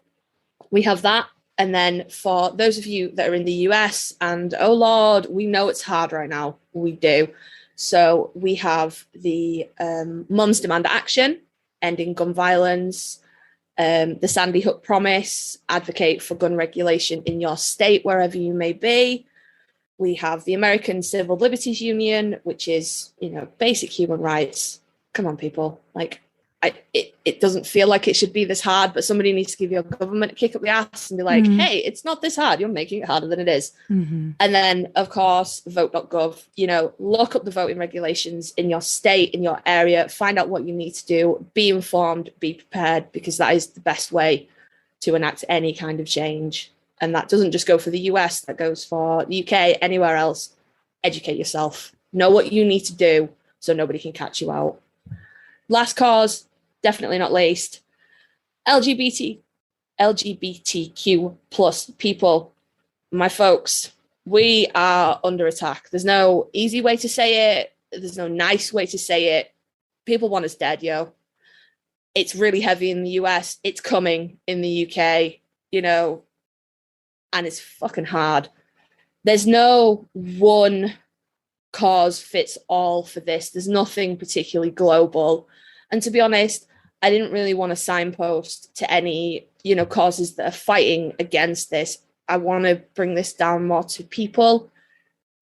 we have that. And then for those of you that are in the US, and oh Lord, we know it's hard right now. We do. So we have the Mums Demand Action, Ending Gun Violence, the Sandy Hook Promise, advocate for gun regulation in your state, wherever you may be. We have the American Civil Liberties Union, which is, basic human rights. Come on, people. It doesn't feel like it should be this hard, but somebody needs to give your government a kick up the ass and be like, hey, it's not this hard. You're making it harder than it is. And then, of course, Vote.Gov, look up the voting regulations in your state, in your area, find out what you need to do, be informed, be prepared, because that is the best way to enact any kind of change. And that doesn't just go for the US, that goes for the UK, anywhere else. Educate yourself. Know what you need to do so nobody can catch you out. Last cause, definitely not least, LGBTQ plus people. My folks, we are under attack. There's no easy way to say it. There's no nice way to say it. People want us dead, yo. It's really heavy in the US. It's coming in the UK, and it's fucking hard. There's no one cause fits all for this. There's nothing particularly global. And to be honest, I didn't really want to signpost to any, causes that are fighting against this. I want to bring this down more to people.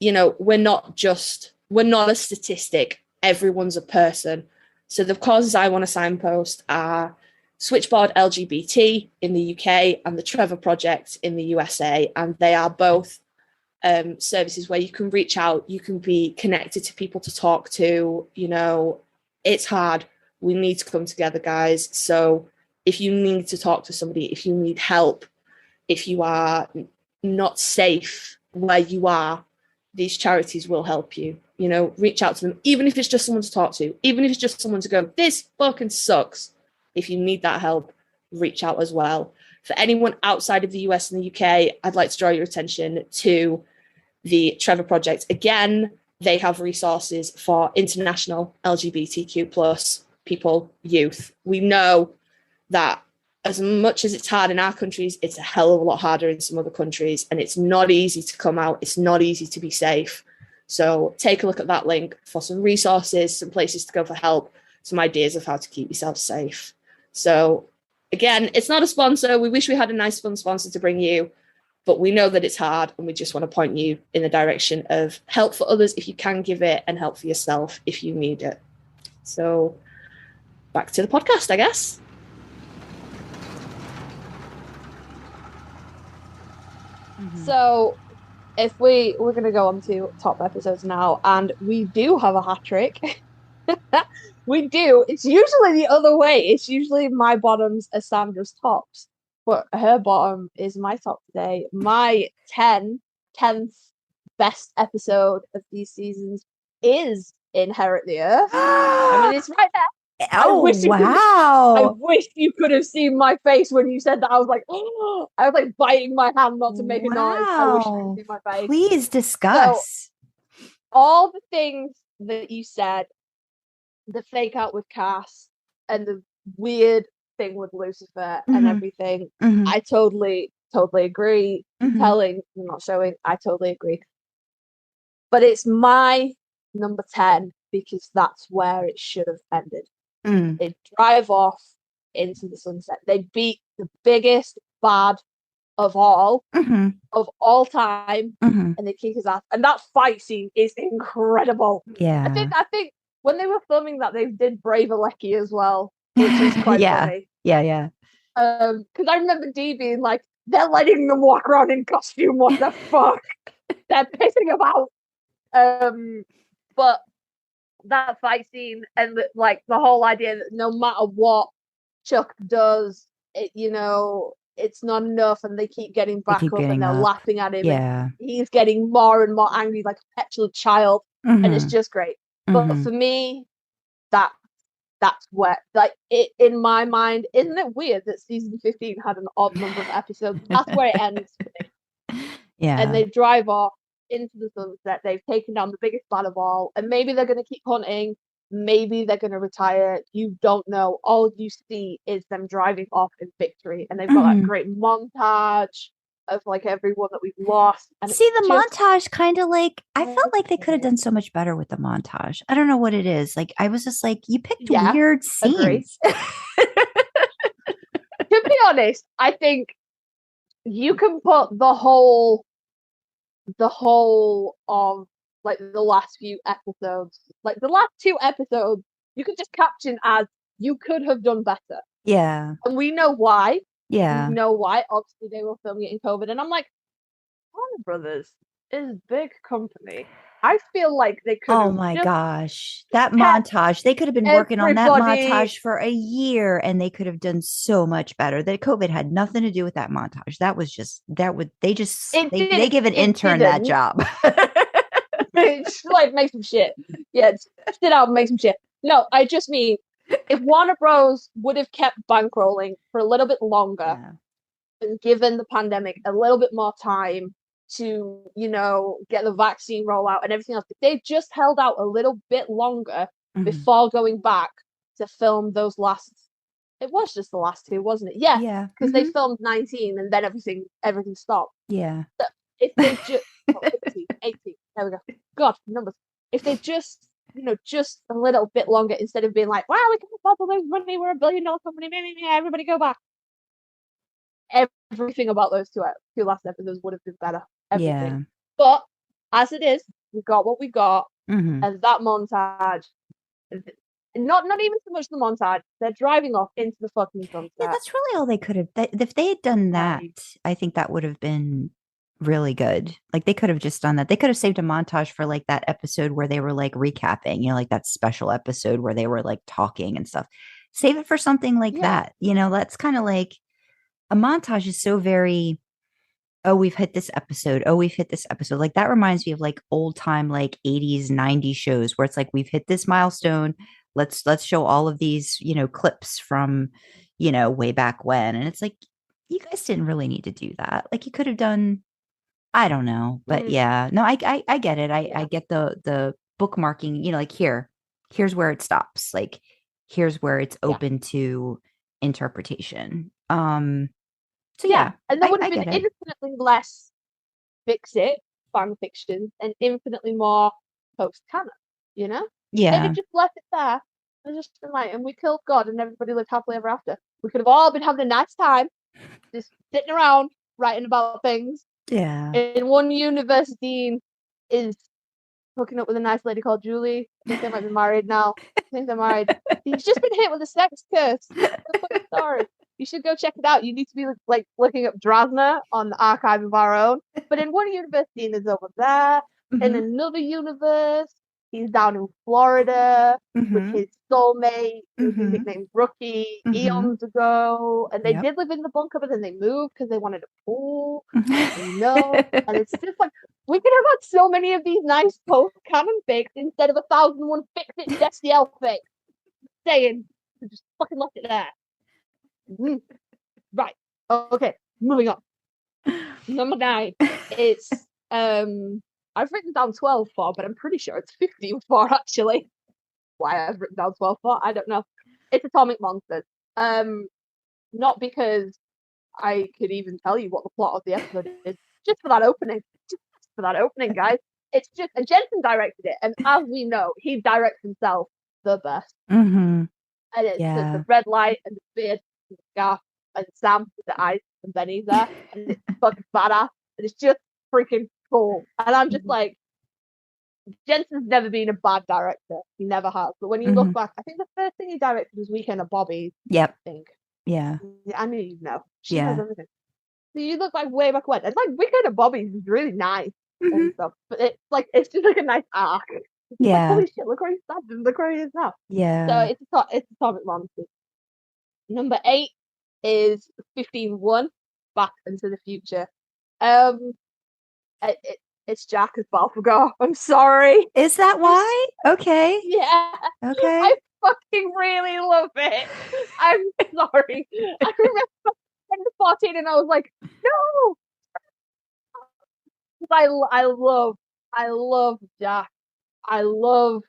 We're not a statistic. Everyone's a person. So the causes I want to signpost are Switchboard LGBT in the UK and the Trevor Project in the USA. And they are both services where you can reach out, you can be connected to people to talk to. It's hard. We need to come together, guys. So if you need to talk to somebody, if you need help, if you are not safe where you are, these charities will help you. Reach out to them, even if it's just someone to talk to, even if it's just someone to go, this fucking sucks. If you need that help, reach out as well. For anyone outside of the US and the UK, I'd like to draw your attention to the Trevor Project. Again, they have resources for international LGBTQ plus people, youth. We know that as much as it's hard in our countries, it's a hell of a lot harder in some other countries, and it's not easy to come out. It's not easy to be safe. So take a look at that link for some resources, some places to go for help, some ideas of how to keep yourself safe. So again, it's not a sponsor. We wish we had a nice, fun sponsor to bring you, but we know that it's hard, and we just want to point you in the direction of help for others if you can give it, and help for yourself if you need it. So back to the podcast, I guess. So if we're going to go on to top episodes now, and we do have a hat trick. We do. It's usually the other way. It's usually my bottoms are Sandra's tops, but her bottom is my top today. My 10th best episode of these seasons is Inherit the Earth. I mean, it's right there. Oh, I wow. wish you could have seen my face when you said that. I was like, oh, I was like biting my hand not to make a noise. I wish you could see my face. Please So, discuss. all the things that you said, the fake out with Cass and the weird thing with Lucifer and everything, I totally agree. Telling, not showing, I totally agree. But it's my number 10 because that's where it should have ended. They drive off into the sunset. They beat the biggest bad of all time, and they kick his ass. And that fight scene is incredible. Yeah. I think when they were filming that, they did Brave Aleki as well, which is quite funny. Yeah. Because I remember Dee being like, they're letting them walk around in costume. What the fuck? They're pissing about. But that fight scene and the whole idea that no matter what Chuck does, it's not enough, and they keep getting back up and they're laughing at him. Yeah. And he's getting more and more angry like a petulant child, and it's just great. But for me, that's where, in my mind, isn't it weird that season 15 had an odd number of episodes? That's where it ends for me. Yeah. And they drive off into the sunset. They've taken down the biggest bad of all, and maybe they're going to keep hunting. Maybe they're going to retire. You don't know. All you see is them driving off in victory, and they've got that great montage of everyone that we've lost. And see, the montage kind of I felt like they could have done so much better with the montage. I don't know what it is. I was just you picked weird scenes. To be honest, I think you can put the whole of the last few episodes, the last 2 episodes, you could just caption as you could have done better. Yeah. And we know why. Yeah. We know why. Obviously, they were filming it in COVID. And I'm like, Warner Brothers is big company. I feel like they could have. Oh my gosh. That montage. They could have been working on that montage for a year, and they could have done so much better. That COVID had nothing to do with that montage. That was just they give an intern that job. Just make some shit. Yeah, sit out and make some shit. No, I just mean if Warner Bros would have kept bankrolling for a little bit longer and given the pandemic a little bit more time to, get the vaccine rollout and everything else, if they just held out a little bit longer before going back to film those last, it was just the last 2, wasn't it? Yeah. Because they filmed 19 and then everything stopped. Yeah. So if they just 18, there we go. God, numbers. If they just just a little bit longer, instead of being like, wow, we can afford to lose money, we're $1 billion company, everybody go back. Everything about those two last episodes would have been better. Everything. Yeah. But as it is, we got what we got, and that montage. Not even so much the montage. They're driving off into the fucking sunset. Yeah, that's really all they could have. If they had done that, I think that would have been really good. They could have just done that. They could have saved a montage for that episode where they were recapping, that special episode where they were talking and stuff. Save it for something that. That's kind of a montage is so very, oh, we've hit this episode. Oh, we've hit this episode. That reminds me of old time 80s, 90s shows where it's we've hit this milestone. Let's show all of these, clips from, way back when. And it's you guys didn't really need to do that. You could have done, I don't know, but yeah, no, I get it. I get the bookmarking, here's where it stops. Here's where it's open to interpretation. So yeah, and there would have been infinitely less fix it fan fiction and infinitely more post canon. Yeah, they'd have just left it there and just been and we killed God and everybody lived happily ever after. We could have all been having a nice time, just sitting around writing about things. Yeah. In one universe, Dean is hooking up with a nice lady called Julie. I think they might be married now. I think they're married. He's just been hit with a sex curse. Sorry. You should go check it out. You need to be looking up Drasna on the Archive of Our Own. But in one universe, Dean is over there. In another universe, he's down in Florida with his soulmate, who's nicknamed Rookie, eons ago. And they did live in the bunker, but then they moved because they wanted a pool. And it's just we could have had so many of these nice post-canon fakes instead of 1,001 fix-it Destiel fakes. saying. I just fucking left it there. Right. Okay. Moving on. Number 9. It's I've written down 12 for, but I'm pretty sure it's 15 for actually. Why I've written down 12 for, I don't know. It's Atomic Monsters. Not because I could even tell you what the plot of the episode is, just for that opening. Just for that opening, guys. It's just, and Jensen directed it, and as we know, he directs himself the best. Mm-hmm. And it's Yeah. the red light and the beard and the scarf and Sam with the eyes and Benny's there, and it's fucking badass, and it's just freaking cool. And I'm just like, Jensen's never been a bad director. He never has. But when you look back, I think the first thing he directed was Weekend at Bobby's. Yep. I think. Yeah. I knew you'd know. She Yeah. knows everything. So you look like way back when. It's like Weekend at Bobby's is really nice and stuff. But it's just like a nice arc. It's Yeah. like, holy shit, look where he started and look where he is now. Yeah. So it's Atomic Monsters. Number 8 is 15-1, Back into the Future. It's Jack as Balthazar. I'm sorry. Is that why? Okay. Yeah. Okay. I fucking really love it. I'm sorry. I remember when I was 14 and I was like, no. I love Jack. I love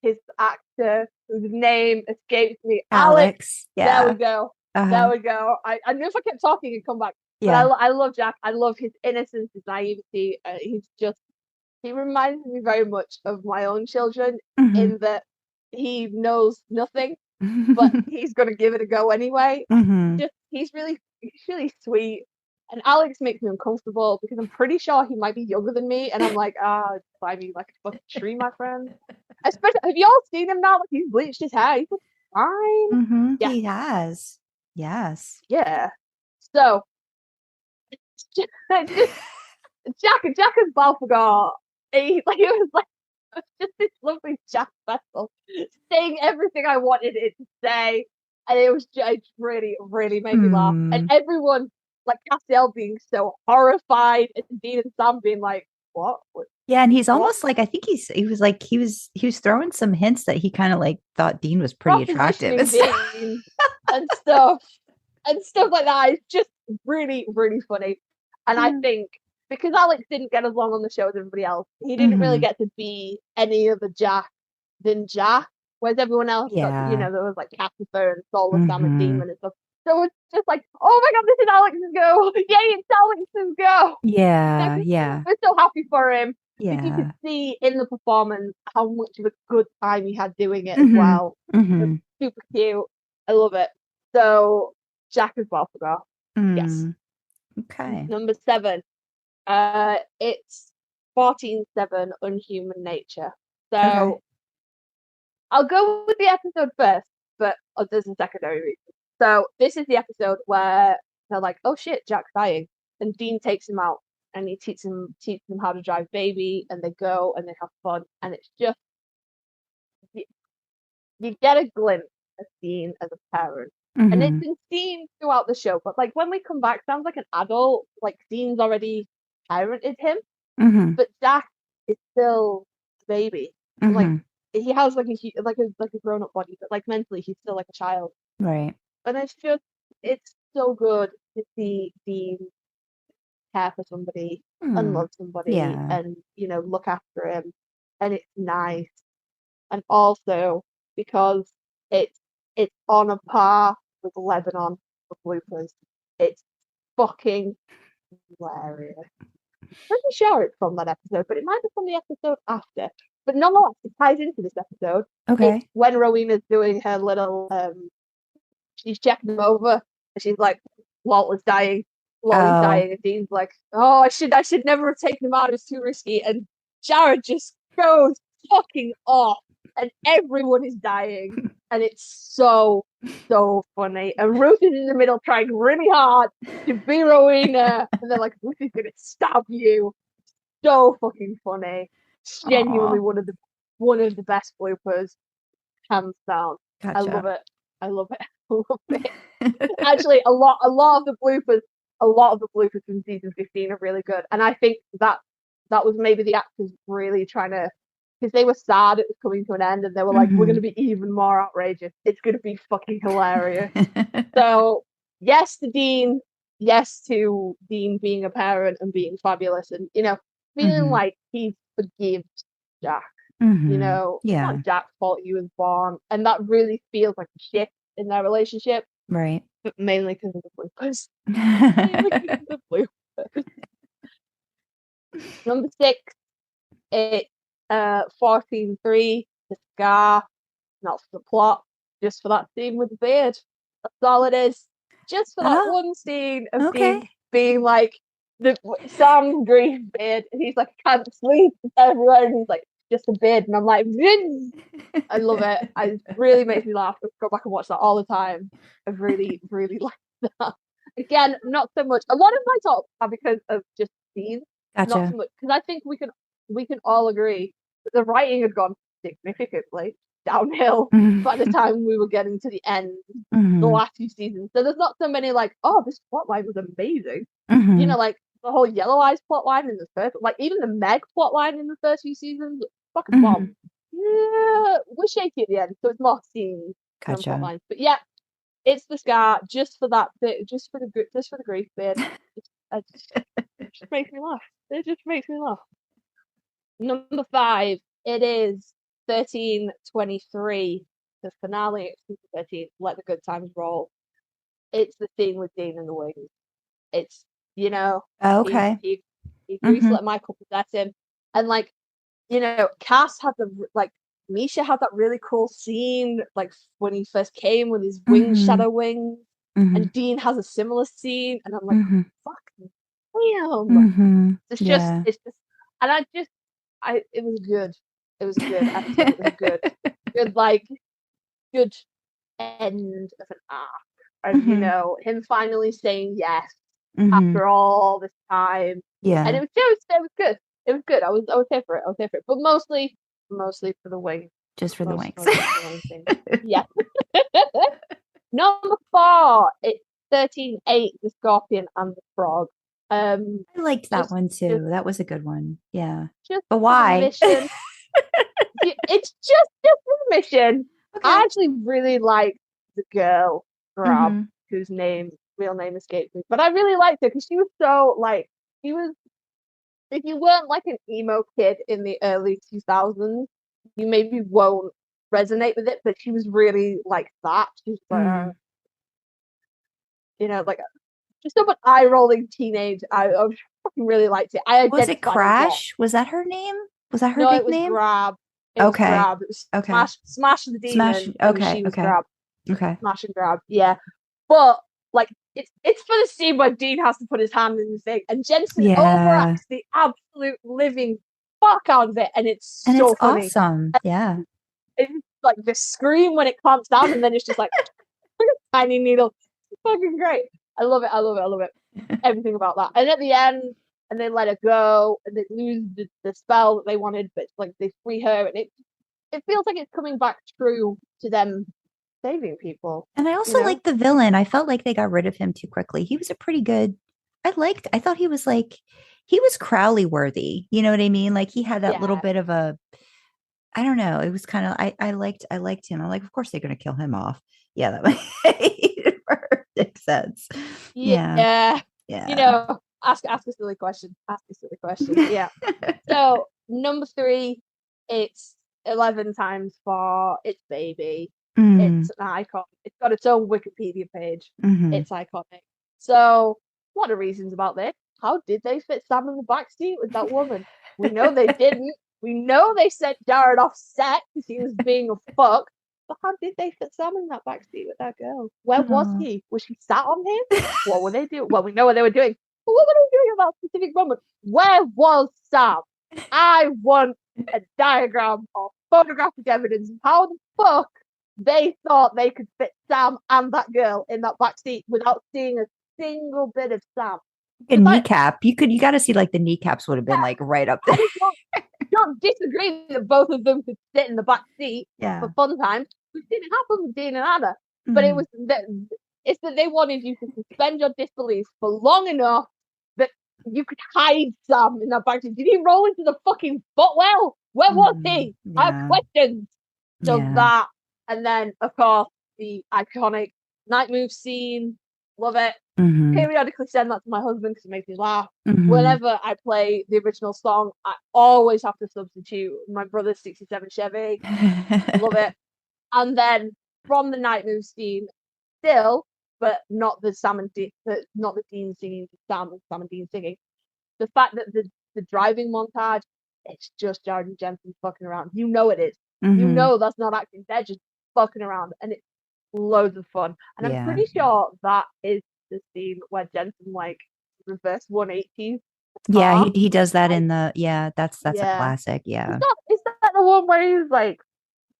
his actor whose name escapes me. Alex. Yeah. There we go. There we go. I knew if I kept talking it'd come back. Yeah. But I love Jack. I love his innocence, his naivety. He reminds me very much of my own children in that he knows nothing, but he's gonna give it a go anyway. He's really sweet. And Alex makes me uncomfortable because I'm pretty sure he might be younger than me, and I'm like, buy me like a fucking tree, my friend. Especially, have y'all seen him now? Like he's bleached his hair. He's fine. Yeah. He has. Yes. Yeah. So just Jack and Balthazar. It was just this lovely Jack vessel saying everything I wanted it to say, and it really, really made me laugh. And everyone, like Castiel, being so horrified, and Dean and Sam being like, "What?" Yeah, and he's almost like, I think he was throwing some hints that he kind of like thought Dean was pretty attractive and stuff. and stuff like that. It's just really, really funny. And I think because Alex didn't get as long on the show as everybody else, he didn't really get to be any other Jack than Jack. Whereas everyone else, got, there was like Casper and Solar Sam and Demon and stuff. So it's just like, oh my god, this is Alex's go! Yay, it's Alex's go! Yeah, yeah. We're so happy for him. Yeah. You could see in the performance how much of a good time he had doing it as well. It's super cute. I love it. So Jack as Balthazar. Yes. Okay. Number 7. It's 14-7 Unhuman Nature. So I'll go with the episode first, but there's a secondary reason. So this is the episode where they're like, oh shit, Jack's dying. And Dean takes him out and he teaches them how to drive baby, and they go and they have fun. And it's just, you get a glimpse of Dean as a parent. And it's been seen throughout the show, but like when we come back, sounds like an adult, like Dean's already parented him, but Jack is still a baby. Like he has like a grown up body, but like mentally he's still like a child. Right. And it's so good to see Dean care for somebody and love somebody and look after him, and it's nice. And also because it's on a par with Lebanon for bloopers. It's fucking hilarious. Pretty sure it's from that episode, but it might be from the episode after. But nonetheless, it ties into this episode. Okay. It's when Rowena's doing her little she's checking them over and she's like, Walter's dying. Laurie's dying, and Dean's like, oh, I should never have taken him out, it's too risky. And Jared just goes fucking off and everyone is dying. And it's so funny. And Ruth is in the middle trying really hard to be Rowena. And they're like, Ruth is gonna stab you. So fucking funny. It's genuinely one of the best bloopers, hands down. Gotcha. I love it. Actually, a lot of the bloopers from season 15 are really good. And I think that was maybe the actors really trying to because they were sad it was coming to an end, and they were like, we're going to be even more outrageous. It's going to be fucking hilarious. So yes to Dean, yes to Dean being a parent and being fabulous, and feeling like he forgives Jack. It's not Jack's fault he was born, and that really feels like a shift in their relationship, right? But mainly because of the bloopers. Mainly because of the bloopers. Number 6, it's 14:3, the scar, not for the plot, just for that scene with the beard. That's all it is. Just for that one scene of Dean being like the Sam's green beard, and he's like, I can't sleep everywhere, and he's like, just a beard, and I'm like, I love it. It really makes me laugh. I go back and watch that all the time. I really, really like that. Again, not so much. A lot of my talks are because of just Dean. Gotcha. Not so much because I think we can all agree that the writing had gone significantly downhill by the time we were getting to the end, the last few seasons. So there's not so many like, oh, this plotline was amazing. Like the whole Yellow Eyes plotline in the first, like even the Meg plotline in the first few seasons, fucking bomb. Yeah, we're shaky at the end, so it's more scenes than plotlines. But yeah, it's the scar just for that bit, just for the grief bit. It just makes me laugh. It just makes me laugh. Number 5, it is 13:23, the finale of season 13. Let the good times roll. It's the scene with Dean and the wings. It's he agrees to let Michael possess him, and like Cass had Misha had that really cool scene like when he first came with his wings, shadow wings, and Dean has a similar scene, and I'm like, fuck damn. It's just, and it was good. It was a good episode. It was good end of an arc, and him finally saying yes after all this time. Yeah, and it was good. It was good. I was here for it. But mostly for the wings. Just for the wings. Yeah. Number 4, it's 13:8, the scorpion and the frog. I liked that one too. That was a good one. Yeah. But why? Mission. It's just for the mission. Okay. I actually really liked the girl, Grab, whose real name escapes me. But I really liked her because she was so if you weren't like an emo kid in the early 2000s, you maybe won't resonate with it, but she was really like that. She's like, like just an eye-rolling teenage. I fucking really liked it. Was it Crash? Was that her name? Was that her no, big it was name? Grab. It was Grab. It was Smash the Demon. She was Grab. Okay. Smash and Grab. Yeah, but like it's for the scene where Dean has to put his hand in the thing, and Jensen overacts the absolute living fuck out of it, and it's so funny. Awesome. Yeah. It's like the scream when it clamps down, and then it's just like tiny needle. It's fucking great. I love it. Everything about that. And at the end, and they let her go, and they lose the spell that they wanted, but like they free her, and it feels like it's coming back true to them saving people. And I also liked the villain. I felt like they got rid of him too quickly. He was a pretty good. I thought he was Crowley worthy. You know what I mean? Like he had that little bit of a. I don't know. It was kind of. I liked him. I'm like, of course they're going to kill him off. Yeah, that made perfect sense. Yeah. Ask a silly question. Yeah. So number 3, it's 11 times for its baby. It's an icon. It's got its own Wikipedia page. It's iconic. So what are reasons about this? How did they fit Sam in the backseat with that woman? We know they didn't. We know they sent Jared off set because he was being a fuck. But how did they fit Sam in that backseat with that girl? Where was he? Was she sat on him? What were they doing? Well, we know what they were doing. But what were they doing at that specific moment? Where was Sam? I want a diagram or photographic evidence of how the fuck they thought they could fit Sam and that girl in that backseat without seeing a single bit of Sam. A kneecap. You got to see like the kneecaps would have been like right up there. Don't disagree that both of them could sit in the back seat for fun times. We've seen it happen with Dean and Anna. But it's that they wanted you to suspend your disbelief for long enough that you could hide Sam in that back seat. Did he roll into the fucking footwell? Where was he? I have Yeah. questions. So Yeah. that, and then of course the iconic night move scene. Love it. Periodically send that to my husband because it makes me laugh. Whenever I play the original song, I always have to substitute my brother's 67 Chevy. Love it. And then from the night move scene, still, but not the Sam and not the Dean singing to Sam and Dean singing. The fact that the driving montage, it's just Jared and Jensen fucking around. You know it is. You know that's not acting. They're just fucking around, and it's loads of fun. And I'm pretty sure that is the scene where Jensen like reverse 180. Yeah, he does that in the that's a Yeah. classic. Yeah. Is that the one where he was like,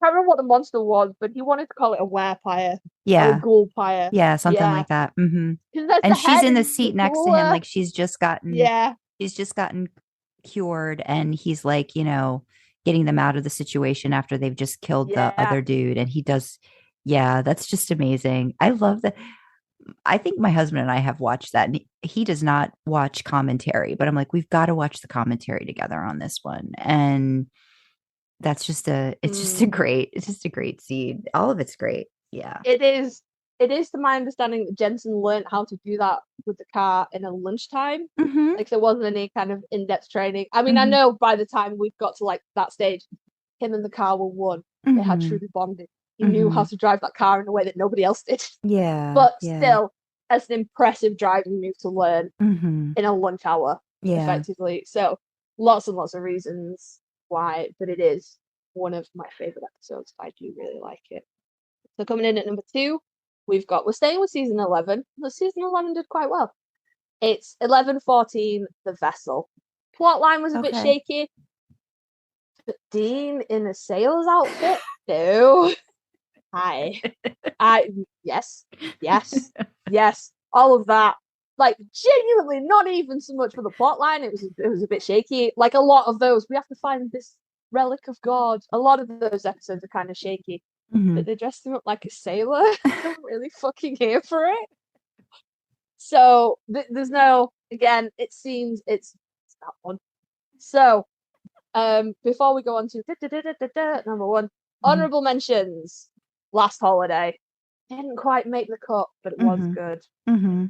I can't remember what the monster was, but he wanted to call it a werepire or a Yeah. ghoul pyre. Yeah, something like that. 'Cause there's And the she's head in the and seat the next to him, cooler. like she's just gotten cured, and he's like, getting them out of the situation after they've just killed the other dude. And he does, that's just amazing. I love that. I think my husband and I have watched that, and he does not watch commentary, but I'm like, we've got to watch the commentary together on this one. And that's just it's just a great scene. All of it's great. Yeah. It is to my understanding that Jensen learned how to do that with the car in a lunchtime. Like there wasn't any kind of in-depth training. I mean, I know by the time we've got to like that stage, him and the car were one. They had truly bonded. He knew how to drive that car in a way that nobody else did. Yeah. But still, it's an impressive driving move to learn in a lunch hour, effectively. So lots and lots of reasons why, but it is one of my favorite episodes. I do really like it. So coming in at number 2, we're staying with season 11. The season 11 did quite well. It's 11:14, The Vessel. Plotline was a bit shaky. But Dean in a sailor's outfit? No. Yes. All of that. Like genuinely, not even so much for the plotline. It was a bit shaky. Like a lot of those, we have to find this relic of God. A lot of those episodes are kind of shaky. But they dressed him up like a sailor. I'm really fucking here for it. So there's no, again, it seems it's that one. So before we go on to number 1, honorable mentions. Last Holiday didn't quite make the cut, but it was good.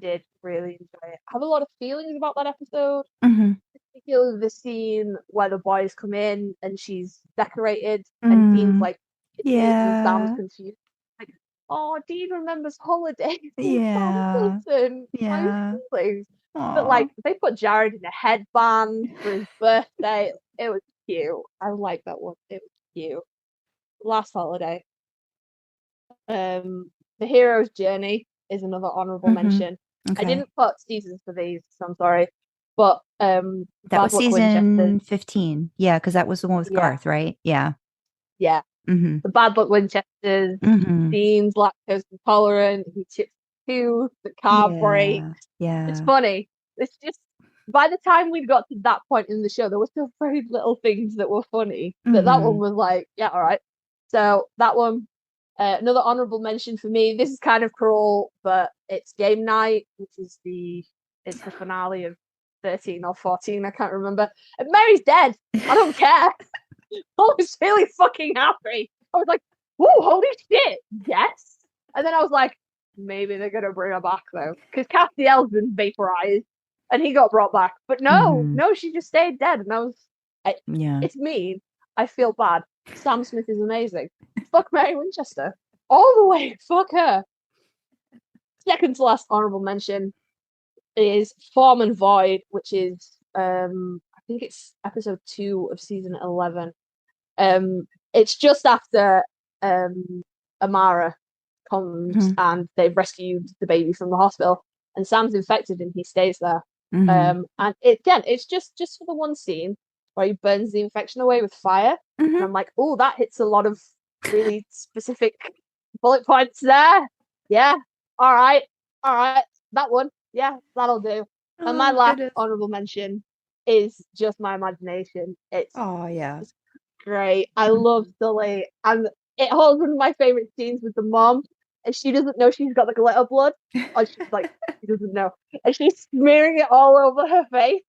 Did really enjoy it. I have a lot of feelings about that episode, particularly the scene where the boys come in and she's decorated and Dean's like, and Sam's confused. Like, oh, Dean remembers holidays. Yeah. My feelings. But like, they put Jared in a headband for his birthday. It was cute. I like that one. It was cute. Last Holiday. The Hero's Journey is another honorable mention. I didn't put seasons for these, so I'm sorry. But that was season 15. Yeah, because that was the one with Garth, right? Yeah. Yeah. The Bad Luck Winchesters, Dean's lactose intolerant, he chips tooth, the car breaks. Yeah. It's funny. It's just by the time we got to that point in the show, there were still very little things that were funny. But that one was like, yeah, all right. So that one. Another honorable mention for me. This is kind of cruel, but it's Game Night, which is the finale of 13 or 14. I can't remember. And Mary's dead. I don't care. I was really fucking happy. I was like, "Whoa, holy shit, yes!" And then I was like, maybe they're gonna bring her back though, because Castiel's been vaporized and he got brought back. But no, she just stayed dead, and I was, it's mean. I feel bad. Sam Smith is amazing. Fuck Mary Winchester. All the way. Fuck her. Second to last honorable mention is Form and Void, which is I think it's episode 2 of season 11. It's just after Amara comes and they've rescued the baby from the hospital, and Sam's infected and he stays there. And it's just for the one scene where he burns the infection away with fire. And I'm like, oh, that hits a lot of really specific bullet points there. Yeah. All right. That one. Yeah, that'll do. And my last honorable mention is just my imagination. It's great. I love Sully. And it holds one of my favorite scenes with the mom. And she doesn't know she's got the glitter blood. Or she's like, she doesn't know. And she's smearing it all over her face.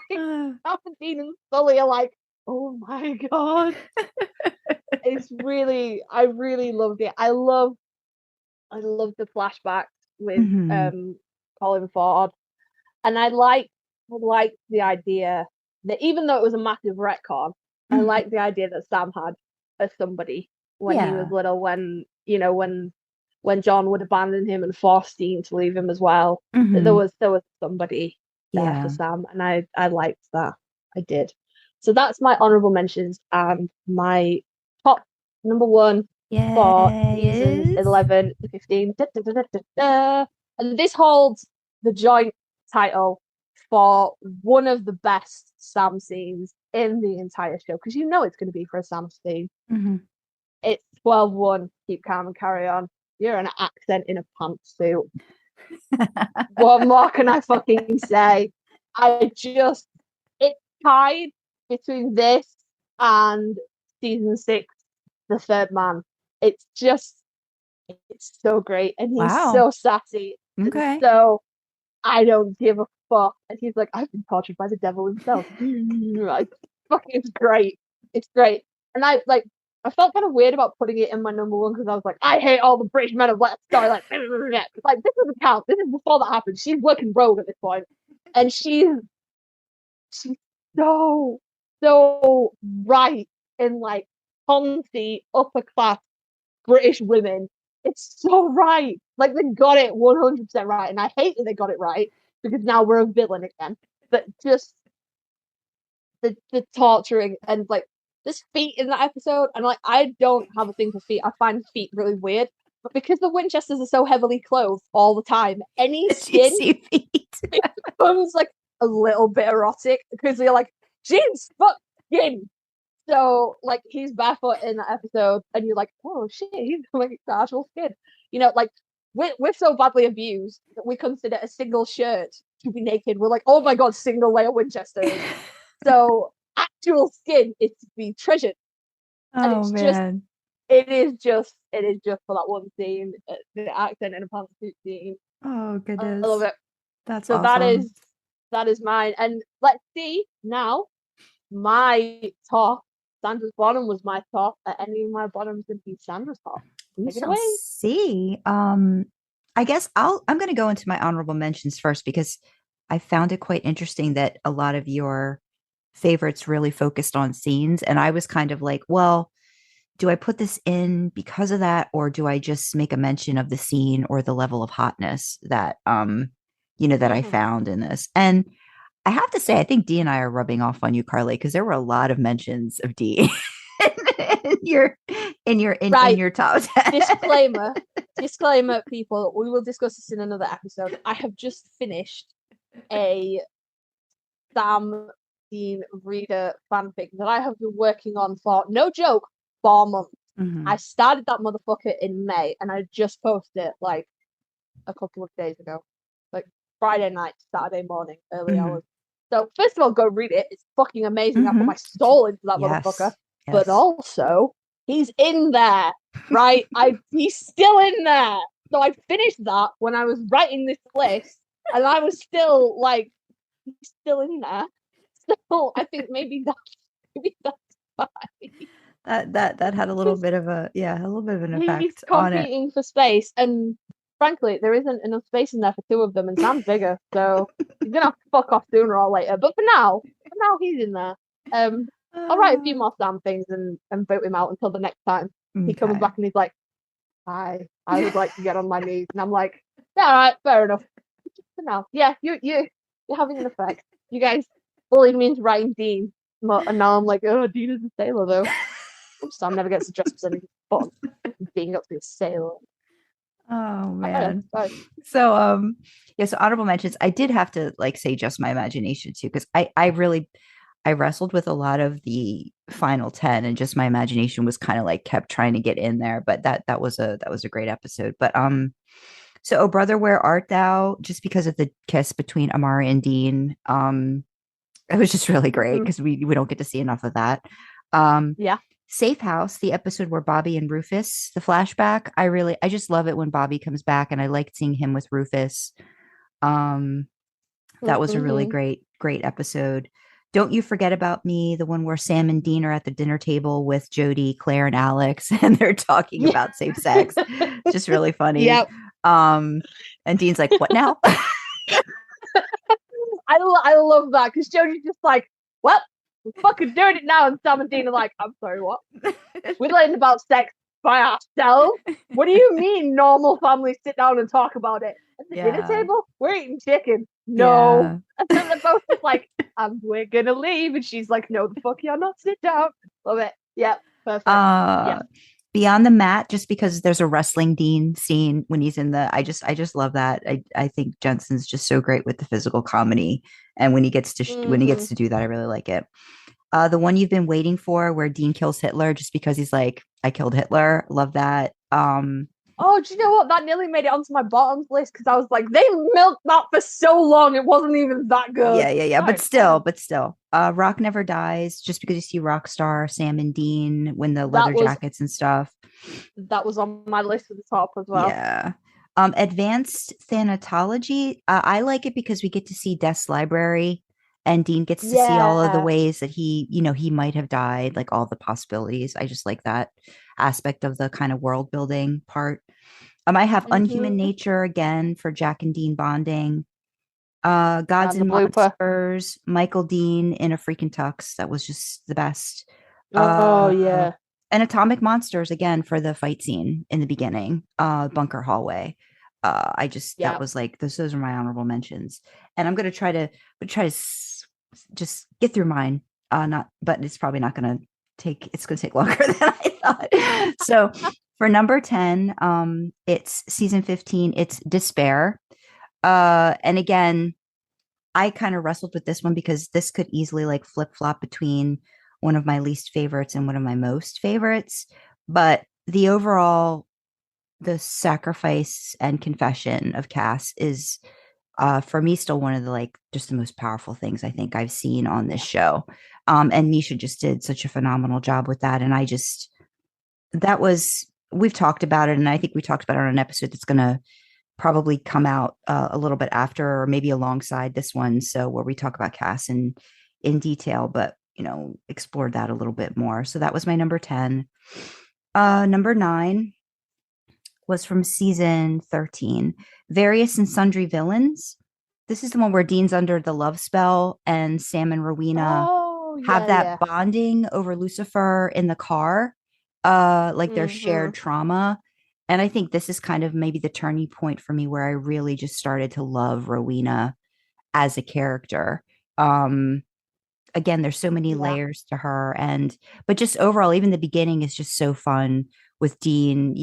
Like, Dean and Sully are like, oh my god. It's really, I really loved it. I love the flashbacks with Colin Ford. And I like the idea that even though it was a massive retcon, I like the idea that Sam had as somebody when he was little, when when John would abandon him and force Dean to leave him as well. There was somebody there for Sam, and I liked that. I did. So that's my honorable mentions and my top number one for seasons 11 to 15. Da, da, da, da, da, da. And this holds the joint title for one of the best Sam scenes in the entire show, because you know it's going to be for a Sam scene. It's 12-1, keep calm and carry on. You're an accent in a pantsuit. What more can I fucking say? It's tied between this and season 6, The Third Man. It's so great, and he's so sassy. Okay. So I don't give a fuck. And he's like, I've been tortured by the devil himself. Like, fucking, it's great. It's great. And I felt kind of weird about putting it in my number one, because I was like, I hate all the British men of Let's Go. Like this doesn't count. This is before that happened. She's working rogue at this point, and she's so right in like poncy upper class British women. It's so right. Like, they got it 100% right, and I hate that they got it right, because now we're a villain again. But just the torturing, and like there's feet in that episode, and like I don't have a thing for feet. I find feet really weird, but because the Winchesters are so heavily clothed all the time, any skin becomes like a little bit erotic, because they're like, jeans, fuck skin. So like he's barefoot in that episode, and you're like, oh shit, he's like actual skin. Like we're so badly abused that we consider a single shirt to be naked. We're like, oh my god, single layer Winchesters. So actual skin is to be treasured. And it's man. It is just for that one scene, the accent in a pantsuit scene. Oh goodness. I love it. That's so awesome. That is mine. And let's see now my top. Sandra's bottom was my top. Are any of my bottoms going to be Sandra's top? Take it away. See. I guess I'm going to go into my honorable mentions first, because I found it quite interesting that a lot of your favorites really focused on scenes, and I was kind of like, well, do I put this in because of that, or do I just make a mention of the scene or the level of hotness that that I found in this? And I have to say, I think Dee and I are rubbing off on you, Karlee, because there were a lot of mentions of Dee in your top 10. Disclaimer, people. We will discuss this in another episode. I have just finished a Sam Dean reader fanfic that I have been working on for, no joke, 4 months. I started that motherfucker in May, and I just posted it like a couple of days ago, like Friday night, Saturday morning, early hours. So first of all, go read it. It's fucking amazing. I put my soul into that motherfucker. Yes. But also, he's in there, right? He's still in there. So I finished that when I was writing this list, and I was still like, he's still in there. So I think maybe that's fine. That had a little bit of a little bit of an effect he's on it. Competing for space, and frankly, there isn't enough space in there for 2 of them, and Sam's bigger, so he's gonna have to fuck off sooner or later. But for now he's in there. I'll write a few more Sam things and vote him out until the next time he comes back and he's like, "Hi, I would like to get on my knees," and I'm like, "Yeah, all right, fair enough." For now, yeah, you're having an effect. You guys bullied me into writing Dean, and now I'm like, oh, Dean is a sailor though. Sam never gets to dress up as anything fun. Being up to be a sailor. Oh man. So honorable mentions. I did have to say just my imagination too, because I wrestled with a lot of the final 10, and just my imagination was kind of kept trying to get in there, but that was a great episode. But so Oh Brother, Where Art Thou, just because of the kiss between Amari and Dean, it was just really great, because we don't get to see enough of that. Safe House, the episode where Bobby and Rufus, the flashback, I just love it when Bobby comes back, and I liked seeing him with Rufus. That was a really great episode. Don't You Forget About Me, the one where Sam and Dean are at the dinner table with Jody, Claire, and Alex, and they're talking about safe sex. It's just really funny. Yep. And Dean's like, what now? I love that because Jody's just like, well, we're fucking doing it now. And Sam and Dean are like, I'm sorry, what? We're learning about sex by ourselves? What do you mean normal families sit down and talk about it? At the dinner table? We're eating chicken. No. Yeah. And then they're both just like, and we're going to leave. And she's like, no, the fuck you're not. Sit down. Love it. Yep. Perfect. Yeah. Beyond the Mat, just because there's a wrestling Dean scene when he's in the, I just love that. I think Jensen's just so great with the physical comedy, and when he gets to do that, I really like it. The one you've been waiting for, where Dean kills Hitler just because he's like, I killed Hitler. Love that. Oh, do you know what? That nearly made it onto my bottoms list because I was like, they milked that for so long. It wasn't even that good. Yeah. But still. Rock Never Dies, just because you see Rockstar, Sam and Dean win the leather jackets and stuff. That was on my list at the top as well. Yeah. Advanced Thanatology. I like it because we get to see Death's Library, and Dean gets to see all of the ways that he might have died, like all the possibilities. I just like that aspect of the kind of world building part. I have Unhuman Nature again for Jack and Dean bonding. Gods and Monsters, Michael Dean in a freaking tux. That was just the best. Yeah. And Atomic Monsters again for the fight scene in the beginning, bunker hallway. That was like those are my honorable mentions, and I'm gonna try to just get through mine. But it's probably not gonna take. It's gonna take longer than I thought. So for number 10, it's season 15. It's Despair. And again, I kind of wrestled with this one because this could easily like flip flop between one of my least favorites and one of my most favorites. But the overall, the sacrifice and confession of Cass is, for me, still one of the like just the most powerful things I think I've seen on this show. And Misha just did such a phenomenal job with that. And we've talked about it, and I think we talked about it on an episode that's going to probably come out a little bit after, or maybe alongside this one. So where we talk about Cass in detail, but explored that a little bit more. So that was my number 10. Number 9 was from season 13, Various and Sundry Villains. This is the one where Dean's under the love spell, and Sam and Rowena have that bonding over Lucifer in the car, like their shared trauma. And I think this is kind of maybe the turning point for me, where I really just started to love Rowena as a character. Again, there's so many layers to her, but just overall, even the beginning is just so fun with Dean,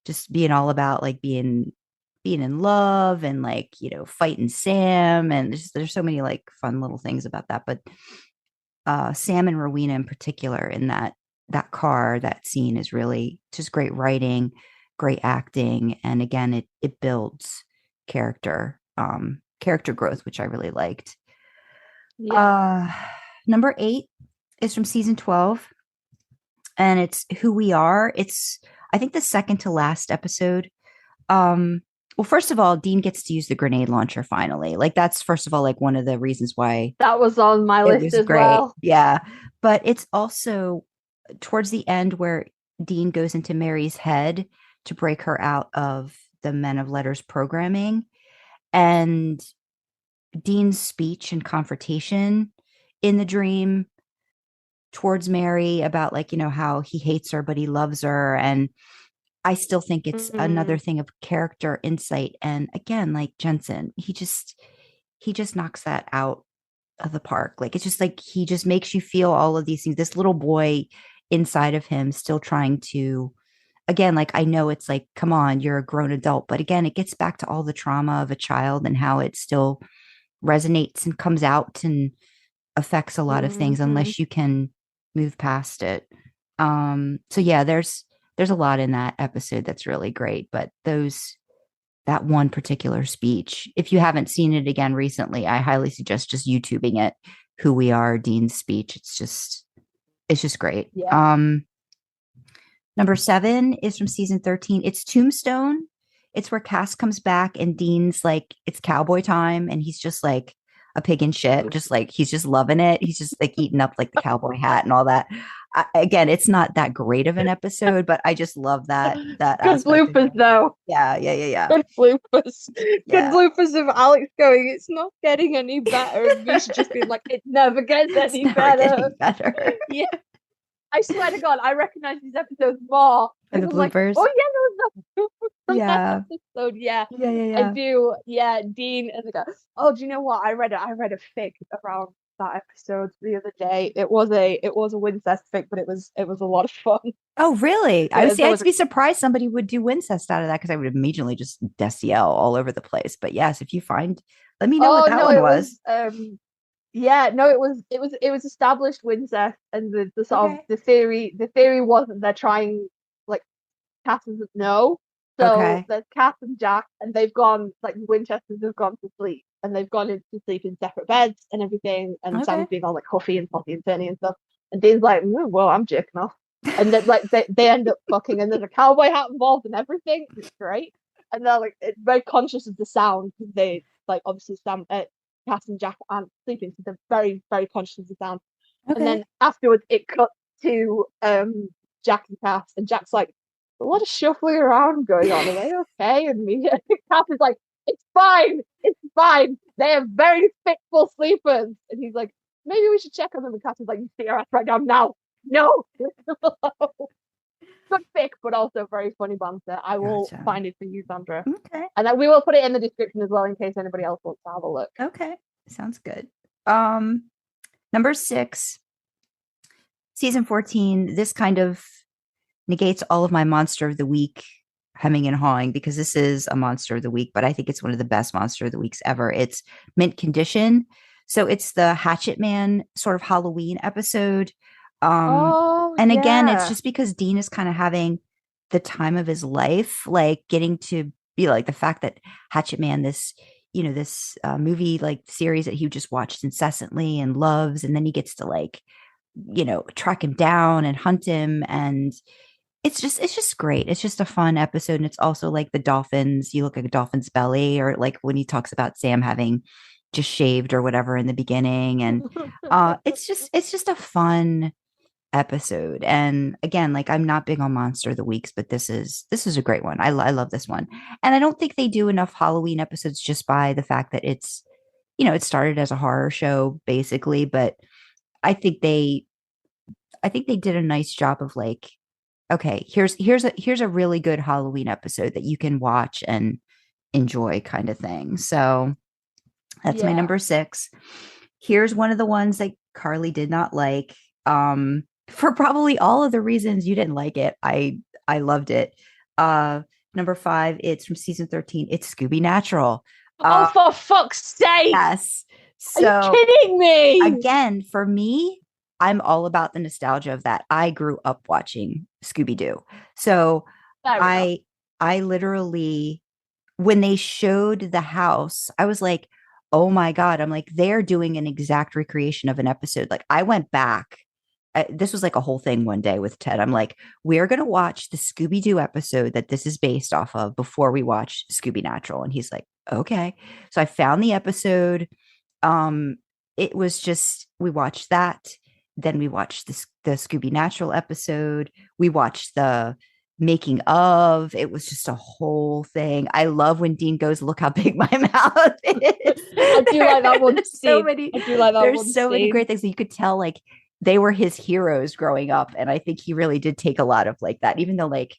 just being all about like being in love and like, fighting Sam. And there's so many like fun little things about that. But Sam and Rowena in particular in that car, that scene is really just great writing, great acting. And again, it builds character growth, which I really liked. Number 8 is from season 12, and it's Who We Are. It's, I think, the second to last episode. Well, first of all, Dean gets to use the grenade launcher finally. Like, that's first of all like one of the reasons why that was on my list as well. Yeah, but it's also towards the end where Dean goes into Mary's head to break her out of the Men of Letters programming, and Dean's speech and confrontation in the dream towards Mary about like, how he hates her, but he loves her. And I still think it's another thing of character insight. And again, like Jensen, he just knocks that out of the park. Like, it's just like, he just makes you feel all of these things. This little boy inside of him still trying to, again, like, I know it's like, come on, you're a grown adult. But again, it gets back to all the trauma of a child and how it still resonates and comes out and affects a lot of things unless you can move past it. So yeah, there's a lot in that episode that's really great, but that one particular speech, if you haven't seen it again recently, I highly suggest just YouTubing it. Who We Are, Dean's speech. It's just great. Yeah. Number 7 is from season 13. It's Tombstone. It's where Cass comes back and Dean's like, it's cowboy time. And he's just like a pig in shit, just like he's just loving it. He's just like eating up like the cowboy hat and all that. Again, it's not that great of an episode, but I just love that Good bloopers though. Yeah. Good bloopers. Good bloopers of Alex going, it's not getting any better. And Misha just being like, it never gets any better. Yeah. I swear to God, I recognize these episodes more. And the bloopers. Like, oh yeah, there was a blooper from that episode. Yeah. Yeah. I do. Yeah, Dean and the guy. Oh, do you know what? I read a fic around that episode the other day. It was a Wincest fic, but it was a lot of fun. Oh, really? Yeah, I'd be surprised somebody would do Wincest out of that because I would immediately just Destiel all over the place. But yes, if you find, let me know what that one was. Yeah, no, it was established Wincest, and the sort of the theory was that they're trying, like, Cass doesn't know. So there's Cass and Jack, and they've gone, like, Winchesters have gone to sleep, and they've gone into sleep in separate beds and everything, and Sam's being all like huffy and puffy and turny and stuff. And Dean's like, well, I'm jerking off. And then like they end up fucking, and there's a cowboy hat involved and everything. It's great. And they're like very conscious of the sound because they, like, obviously Cass and Jack aren't sleeping, so they're very, very conscious of the sound. And then afterwards it cuts to Jack and Cass, and Jack's like, a lot of shuffling around going on. Are they okay? And Cass is like, it's fine. They are very fitful sleepers. And he's like, maybe we should check on them. And Cass is like, you see her ass right now. No. Good fic, but also very funny banter. I will find it for you, Sandra. Okay. And then we will put it in the description as well in case anybody else wants to have a look. Okay. Sounds good. Number 6, season 14. This kind of negates all of my monster of the week hemming and hawing because this is a monster of the week, but I think it's one of the best monster of the weeks ever. It's Mint Condition. So it's the Hatchet Man sort of Halloween episode. And again, it's just because Dean is kind of having the time of his life, like getting to be like the fact that Hatchet Man, this movie, like series that he just watched incessantly and loves. And then he gets to like, track him down and hunt him. And it's just great. It's just a fun episode. And it's also like the dolphins, you look at a dolphin's belly, or like when he talks about Sam having just shaved or whatever in the beginning. And it's just a fun episode. And again, like, I'm not big on monster of the weeks, but this is a great one. I love this one. And I don't think they do enough Halloween episodes just by the fact that it's, it started as a horror show basically, but I think they did a nice job of like, okay, here's a really good Halloween episode that you can watch and enjoy kind of thing. So that's my number 6. Here's one of the ones that Karlee did not like. For probably all of the reasons you didn't like it. I loved it. Number 5, it's from season 13. It's Scooby Natural. Oh, for fuck's sake. Yes. So, are you kidding me? Again, for me, I'm all about the nostalgia of that. I grew up watching Scooby-Doo. So I literally, when they showed the house, I was like, oh my God. I'm like, they're doing an exact recreation of an episode. Like, I went back. This was like a whole thing one day with Ted. I'm like, we're going to watch the Scooby-Doo episode that this is based off of before we watch Scooby Natural. And he's like, okay. So I found the episode. It was just, we watched that. Then we watched the Scooby Natural episode. We watched the making of. It was just a whole thing. I love when Dean goes, look how big my mouth is. I do like that one. There's so many great things. You could tell like they were his heroes growing up. And I think he really did take a lot of like that, even though like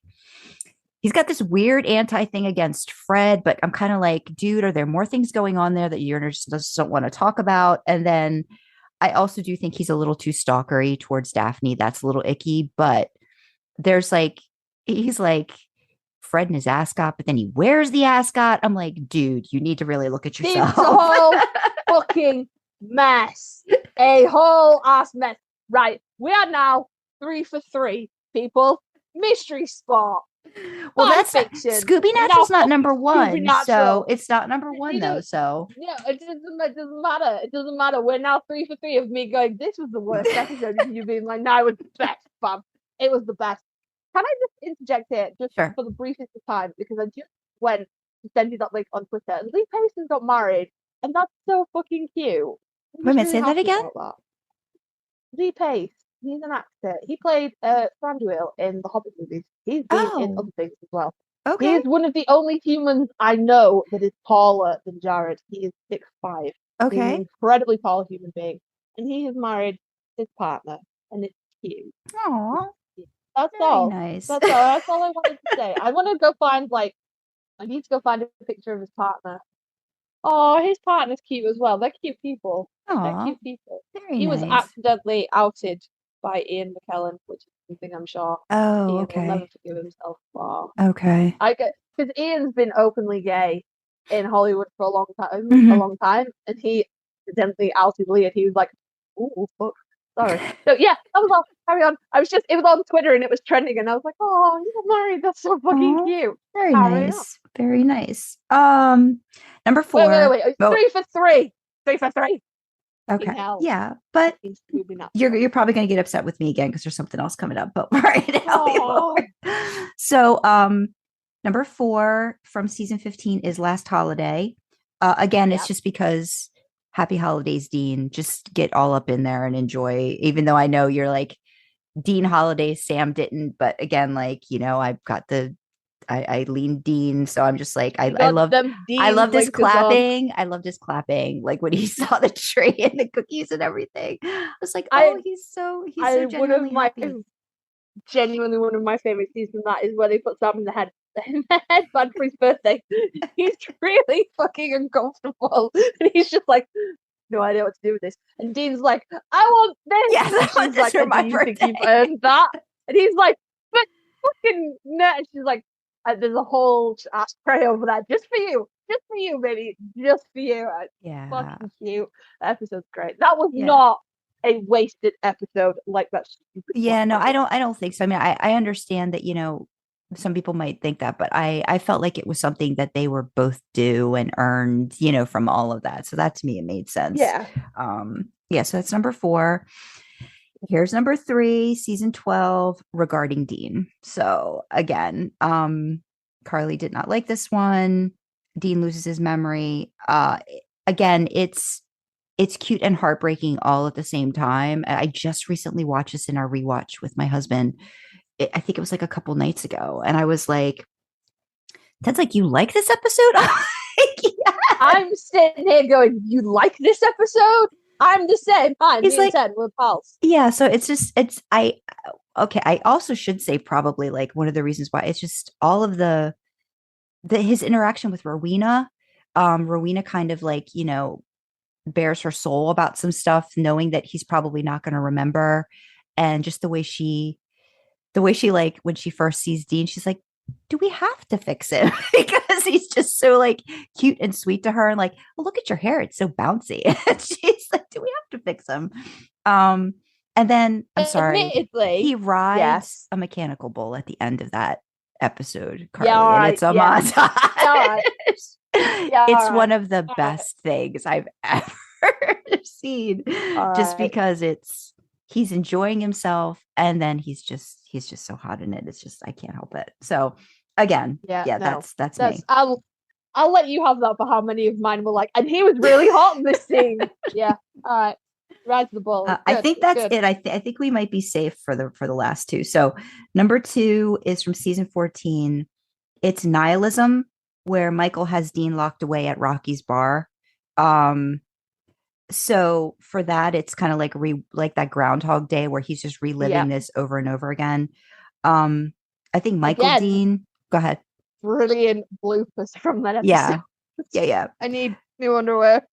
he's got this weird anti thing against Fred, but I'm kind of like, dude, are there more things going on there that you just don't want to talk about? And then I also do think he's a little too stalkery towards Daphne. That's a little icky, but there's like, he's like Fred in his ascot, but then he wears the ascot. I'm like, dude, you need to really look at yourself. It's a whole fucking mess. A whole ass mess. Right. We are now 3 for 3, people. Mystery spot. Well, that's fiction. Scooby Natural's not number 1, so it's not number 1 though. So yeah, it doesn't matter. It doesn't matter. We're now 3 for 3 of me going, this was the worst episode, and you being like, no, it was the best, fam. It was the best. Can I just interject here, just for the briefest of time, because I just went to send you that link on Twitter, and Lee Payson's got married and that's so fucking cute. Wait a minute, say that again? That. Lee Pace, he's an actor. He played Thranduil in the Hobbit movies. He's been in other things as well. Okay. He is one of the only humans I know that is taller than Jared. He is 6'5". Okay. He's an incredibly tall human being. And he has married his partner. And it's cute. Aww. That's Very all. nice. That's all I wanted to say. I want to go find, I need to go find a picture of his partner. Oh, his partner's cute as well. They're cute people. Aww. They're cute people. Very he nice. was accidentally outed by Ian McKellen, which is something I'm sure Ian will never forgive himself for. Okay. Because Ian's been openly gay in Hollywood for a long time, and he accidentally outed Lee, and he was like, "Ooh, fuck, sorry." So yeah, that was all. Carry on. It was on Twitter and it was trending, and I was like, "Oh, you got married? That's so fucking cute." Very nice. Very nice. Number 4. Wait. 3 for 3. 3 for 3. Okay. Yeah, but you're probably going to get upset with me again because there's something else coming up. But right now, so number 4 from season 15 is Last Holiday. Again, it's just because Happy Holidays, Dean. Just get all up in there and enjoy. Even though I know you're like Dean Holidays, Sam didn't. But again, I've got I lean Dean, so I'm just like I love his clapping. I loved his clapping, like when he saw the tree and the cookies and everything. I was like, he's so genuinely happy. Genuinely one of my favorite scenes from that is where they put Sam in the headband for his birthday. He's really fucking uncomfortable, and he's just like, no idea what to do with this. And Dean's like, I want this. Yes, I want this for my birthday. You've earned that. And he's like, but fucking no. And she's like, there's a whole ashtray over that just for you, baby, just for you. Yeah, fucking cute. That episode's great. That was not a wasted episode like that. Yeah, no, I don't think so. I mean, I understand that some people might think that, but I felt like it was something that they were both due and earned, from all of that. So that to me, it made sense. Yeah. So that's number 4. Here's number 3, season 12, Regarding Dean. So again, Karlee did not like this one. Dean loses his memory. Again, it's cute and heartbreaking all at the same time. I just recently watched this in our rewatch with my husband. I think it was like a couple nights ago. And I was like, that's like, you like this episode? Yeah. I'm sitting here going, you like this episode? I'm the same. He's like, we're pals. Yeah. So I also should say probably like one of the reasons why it's just all of his interaction with Rowena. Rowena kind of like, bears her soul about some stuff, knowing that he's probably not going to remember. And just the way she like when she first sees Dean, she's like, do we have to fix him? Because he's just so like cute and sweet to her, and like, well, look at your hair, it's so bouncy. And she's like, do we have to fix him? And then I'm sorry, he rides a mechanical bull at the end of that episode, Karlee, and it's a montage. It's one of the best things I've ever seen, just because he's enjoying himself, and then he's just so hot in it. It's just, I can't help it. So again, that's me. I'll let you have that for how many of mine were like, and he was really hot in this scene. Yeah. All right. Rise the bull. I think that's it. I think we might be safe for the last 2. So number 2 is from season 14. It's Nihilism, where Michael has Dean locked away at Rocky's bar. So for that, it's kind of like that Groundhog Day where he's just reliving this over and over again. I think Michael Dean. Go ahead. Brilliant bloopers from that episode. Yeah. I need new underwear.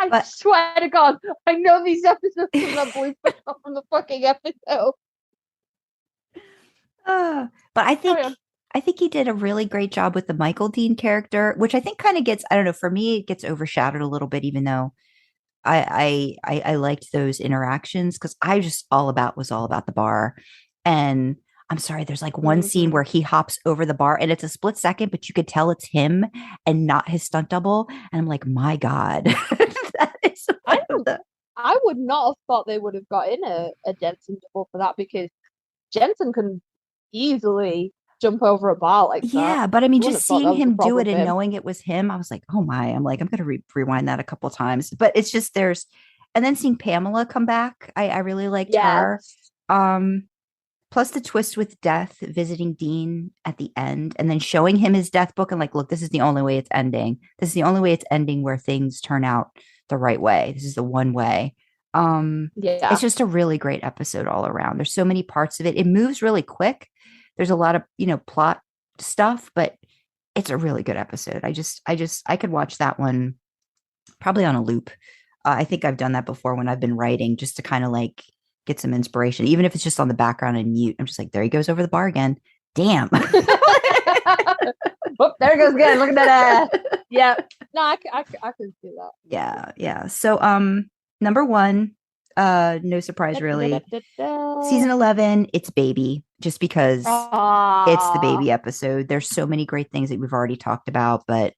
I swear to God, I know these episodes from the bloopers from the fucking episode. But I think he did a really great job with the Michael Dean character, which I think kind of gets, I don't know, for me, it gets overshadowed a little bit, even though I liked those interactions, because I just was all about the bar. And I'm sorry, there's like one scene where he hops over the bar and it's a split second, but you could tell it's him and not his stunt double. And I'm like, my God. That is I would not have thought they would have got in a Jensen double for that, because Jensen can easily jump over a bar like that. Yeah, but I mean, wouldn't just have thought that seeing was a him do problem it with and him. knowing it was him, I was like, oh my, I'm like, I'm gonna rewind that a couple times. But it's just and then seeing Pamela come back, I really liked her. Plus the twist with Death visiting Dean at the end and then showing him his death book and like, look, this is the only way it's ending. This is the only way it's ending where things turn out the right way. This is the one way. It's just a really great episode all around. There's so many parts of it. It moves really quick. There's a lot of, plot stuff, but it's a really good episode. I could watch that one probably on a loop. I think I've done that before when I've been writing just to kind of like get some inspiration, even if it's just on the background and mute. I'm just like, there he goes over the bar again. Damn. Oh, there he goes again. Look at that ass. Yeah. No, I can see that. Yeah. So, number one, no surprise really. Season 11, it's Baby, just because it's the baby episode. There's so many great things that we've already talked about, but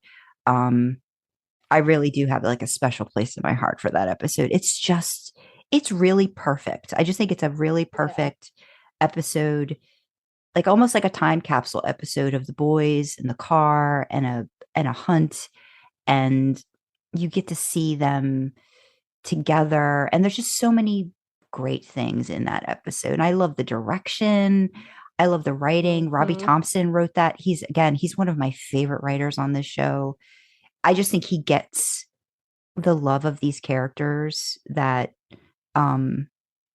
I really do have like a special place in my heart for that episode. It's really perfect. I just think it's a really perfect episode, like almost like a time capsule episode of the boys in the car and a hunt, and you get to see them together. And there's just so many great things in that episode. And I love the direction. I love the writing. Robbie Thompson wrote that. He's one of my favorite writers on this show. I just think he gets the love of these characters that a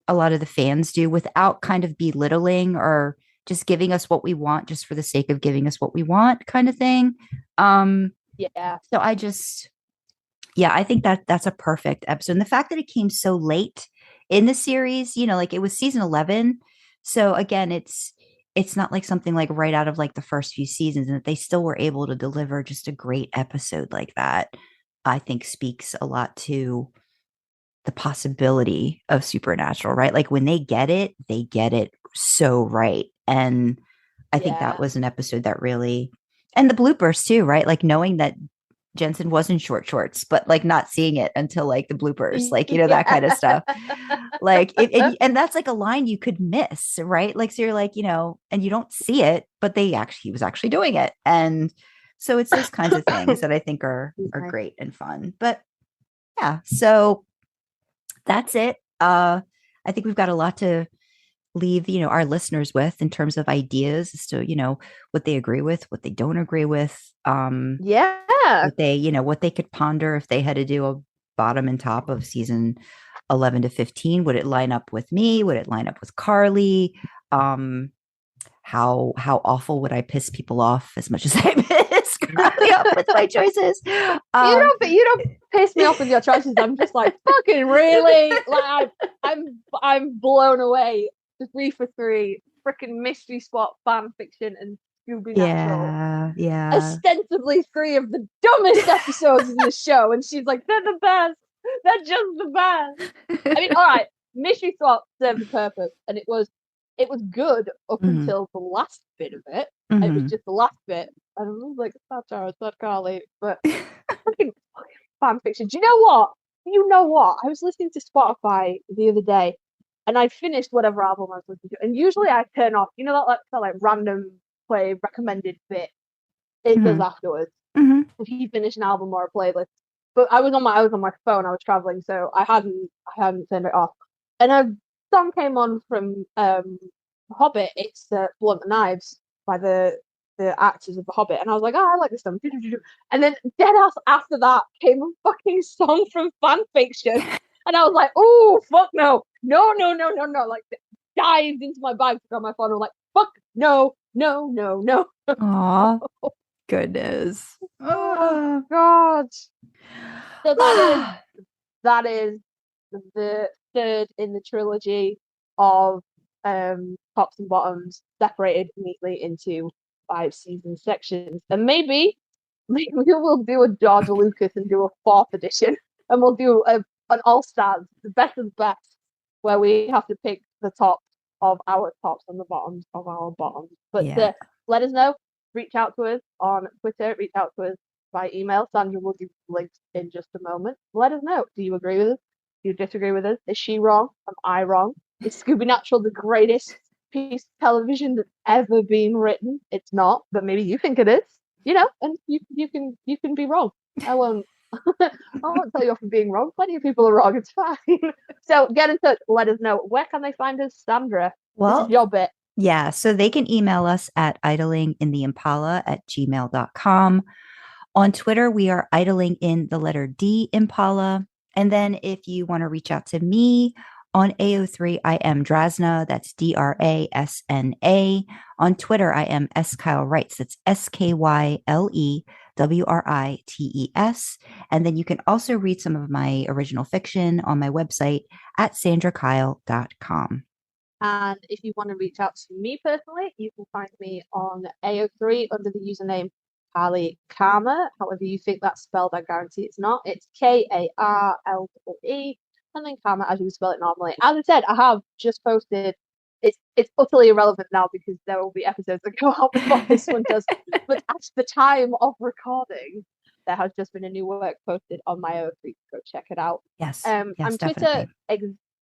lot of the fans do without kind of belittling or just giving us what we want just for the sake of giving us what we want kind of thing. So I think that's a perfect episode. And the fact that it came so late in the series, like it was season 11. So again, it's not like something like right out of like the first few seasons, and that they still were able to deliver just a great episode like that, I think speaks a lot to the possibility of Supernatural, right? Like when they get it so right. And I think that was an episode that really, and the bloopers too, right? Like knowing that Jensen was in short shorts, but like not seeing it until like the bloopers, like, that kind of stuff. Like, and that's like a line you could miss, right? Like, so you're like, and you don't see it, but he was actually doing it. And so it's those kinds of things that I think are great and fun. But yeah, so that's it. I think we've got a lot to leave, our listeners with in terms of ideas as to, what they agree with, what they don't agree with. What they could ponder if they had to do a bottom and top of season 11 to 15. Would it line up with me? Would it line up with Karlee? How awful would I piss people off as much as I piss Karlee off with my choices? You don't piss me off with your choices. I'm just like, fucking really? Like I'm blown away. 3 for 3, freaking mystery spot fan fiction and Scooby Natural. Yeah. Ostensibly 3 of the dumbest episodes in the show, and she's like, they're the best. They're just the best. I mean, all right, mystery spot served the purpose, and it was good up until the last bit of it. And it was just the last bit, and I was like, it's not Tara, it's not Karlee, but fucking fan fiction. Do you know what? I was listening to Spotify the other day, and I finished whatever album I was listening to. And usually I turn off, that random play recommended bit. It does afterwards. If you finish an album or a playlist. But I was on my phone. I was traveling, so I hadn't turned it off. And a song came on from Hobbit. It's Blunt the Knives by the actors of The Hobbit, and I was like, oh, I like this song. And then dead ass after that came a fucking song from fan fiction. And I was like, oh, fuck no. Like, dived into my bag, took out my phone, and was like, fuck no. Aw, goodness. Oh, God. So that is the third in the trilogy of tops and bottoms, separated neatly into 5 season sections. And maybe we'll do a George Lucas and do a 4th edition, and we'll do an all-stars, the best of the best, where we have to pick the tops of our tops and the bottoms of our bottoms. But let us know. Reach out to us on Twitter. Reach out to us by email. Sandra will give links in just a moment. Let us know. Do you agree with us? Do you disagree with us? Is she wrong? Am I wrong? Is Scooby Natural the greatest piece of television that's ever been written. It's not, but maybe you think it is. And you can be wrong. I won't tell you off for being wrong. Plenty of people are wrong. It's fine. So get in touch. Let us know. Where can they find us, Sandra? This is your bit. Yeah, so they can email us at idlingintheimpala@gmail.com. On Twitter, we are idling in the letter D Impala. And then if you want to reach out to me on AO3, I am Drasna. That's DRASNA. On Twitter, I am Kyle Writes. That's SKYLEWRITES. And then you can also read some of my original fiction on my website at sandrakyle.com. And if you want to reach out to me personally, you can find me on AO3 under the username Karlee Karma. However you think that's spelled, I guarantee it's not. It's KARLE, and then Karma as you spell it normally. As I said, I have just posted. It's utterly irrelevant now because there will be episodes that go out before this one does. But at the time of recording, there has just been a new work posted on my AO3. Go check it out. Yes. On Twitter,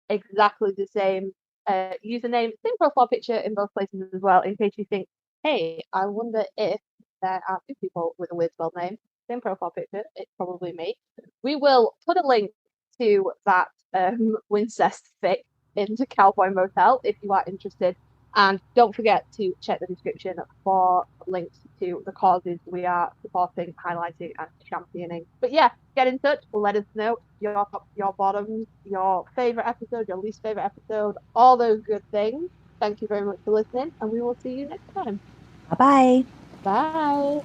exactly the same. Username, same profile picture in both places as well, in case you think, hey, I wonder if there are two people with a weird spelled name. Same profile picture, it's probably me. We will put a link to that Wincest fic into Cowboy Motel if you are interested. And don't forget to check the description for links to the causes we are supporting, highlighting, and championing. But yeah, get in touch. Let us know your top, your bottoms, your favourite episode, your least favourite episode, all those good things. Thank you very much for listening, and we will see you next time. Bye-bye. Bye.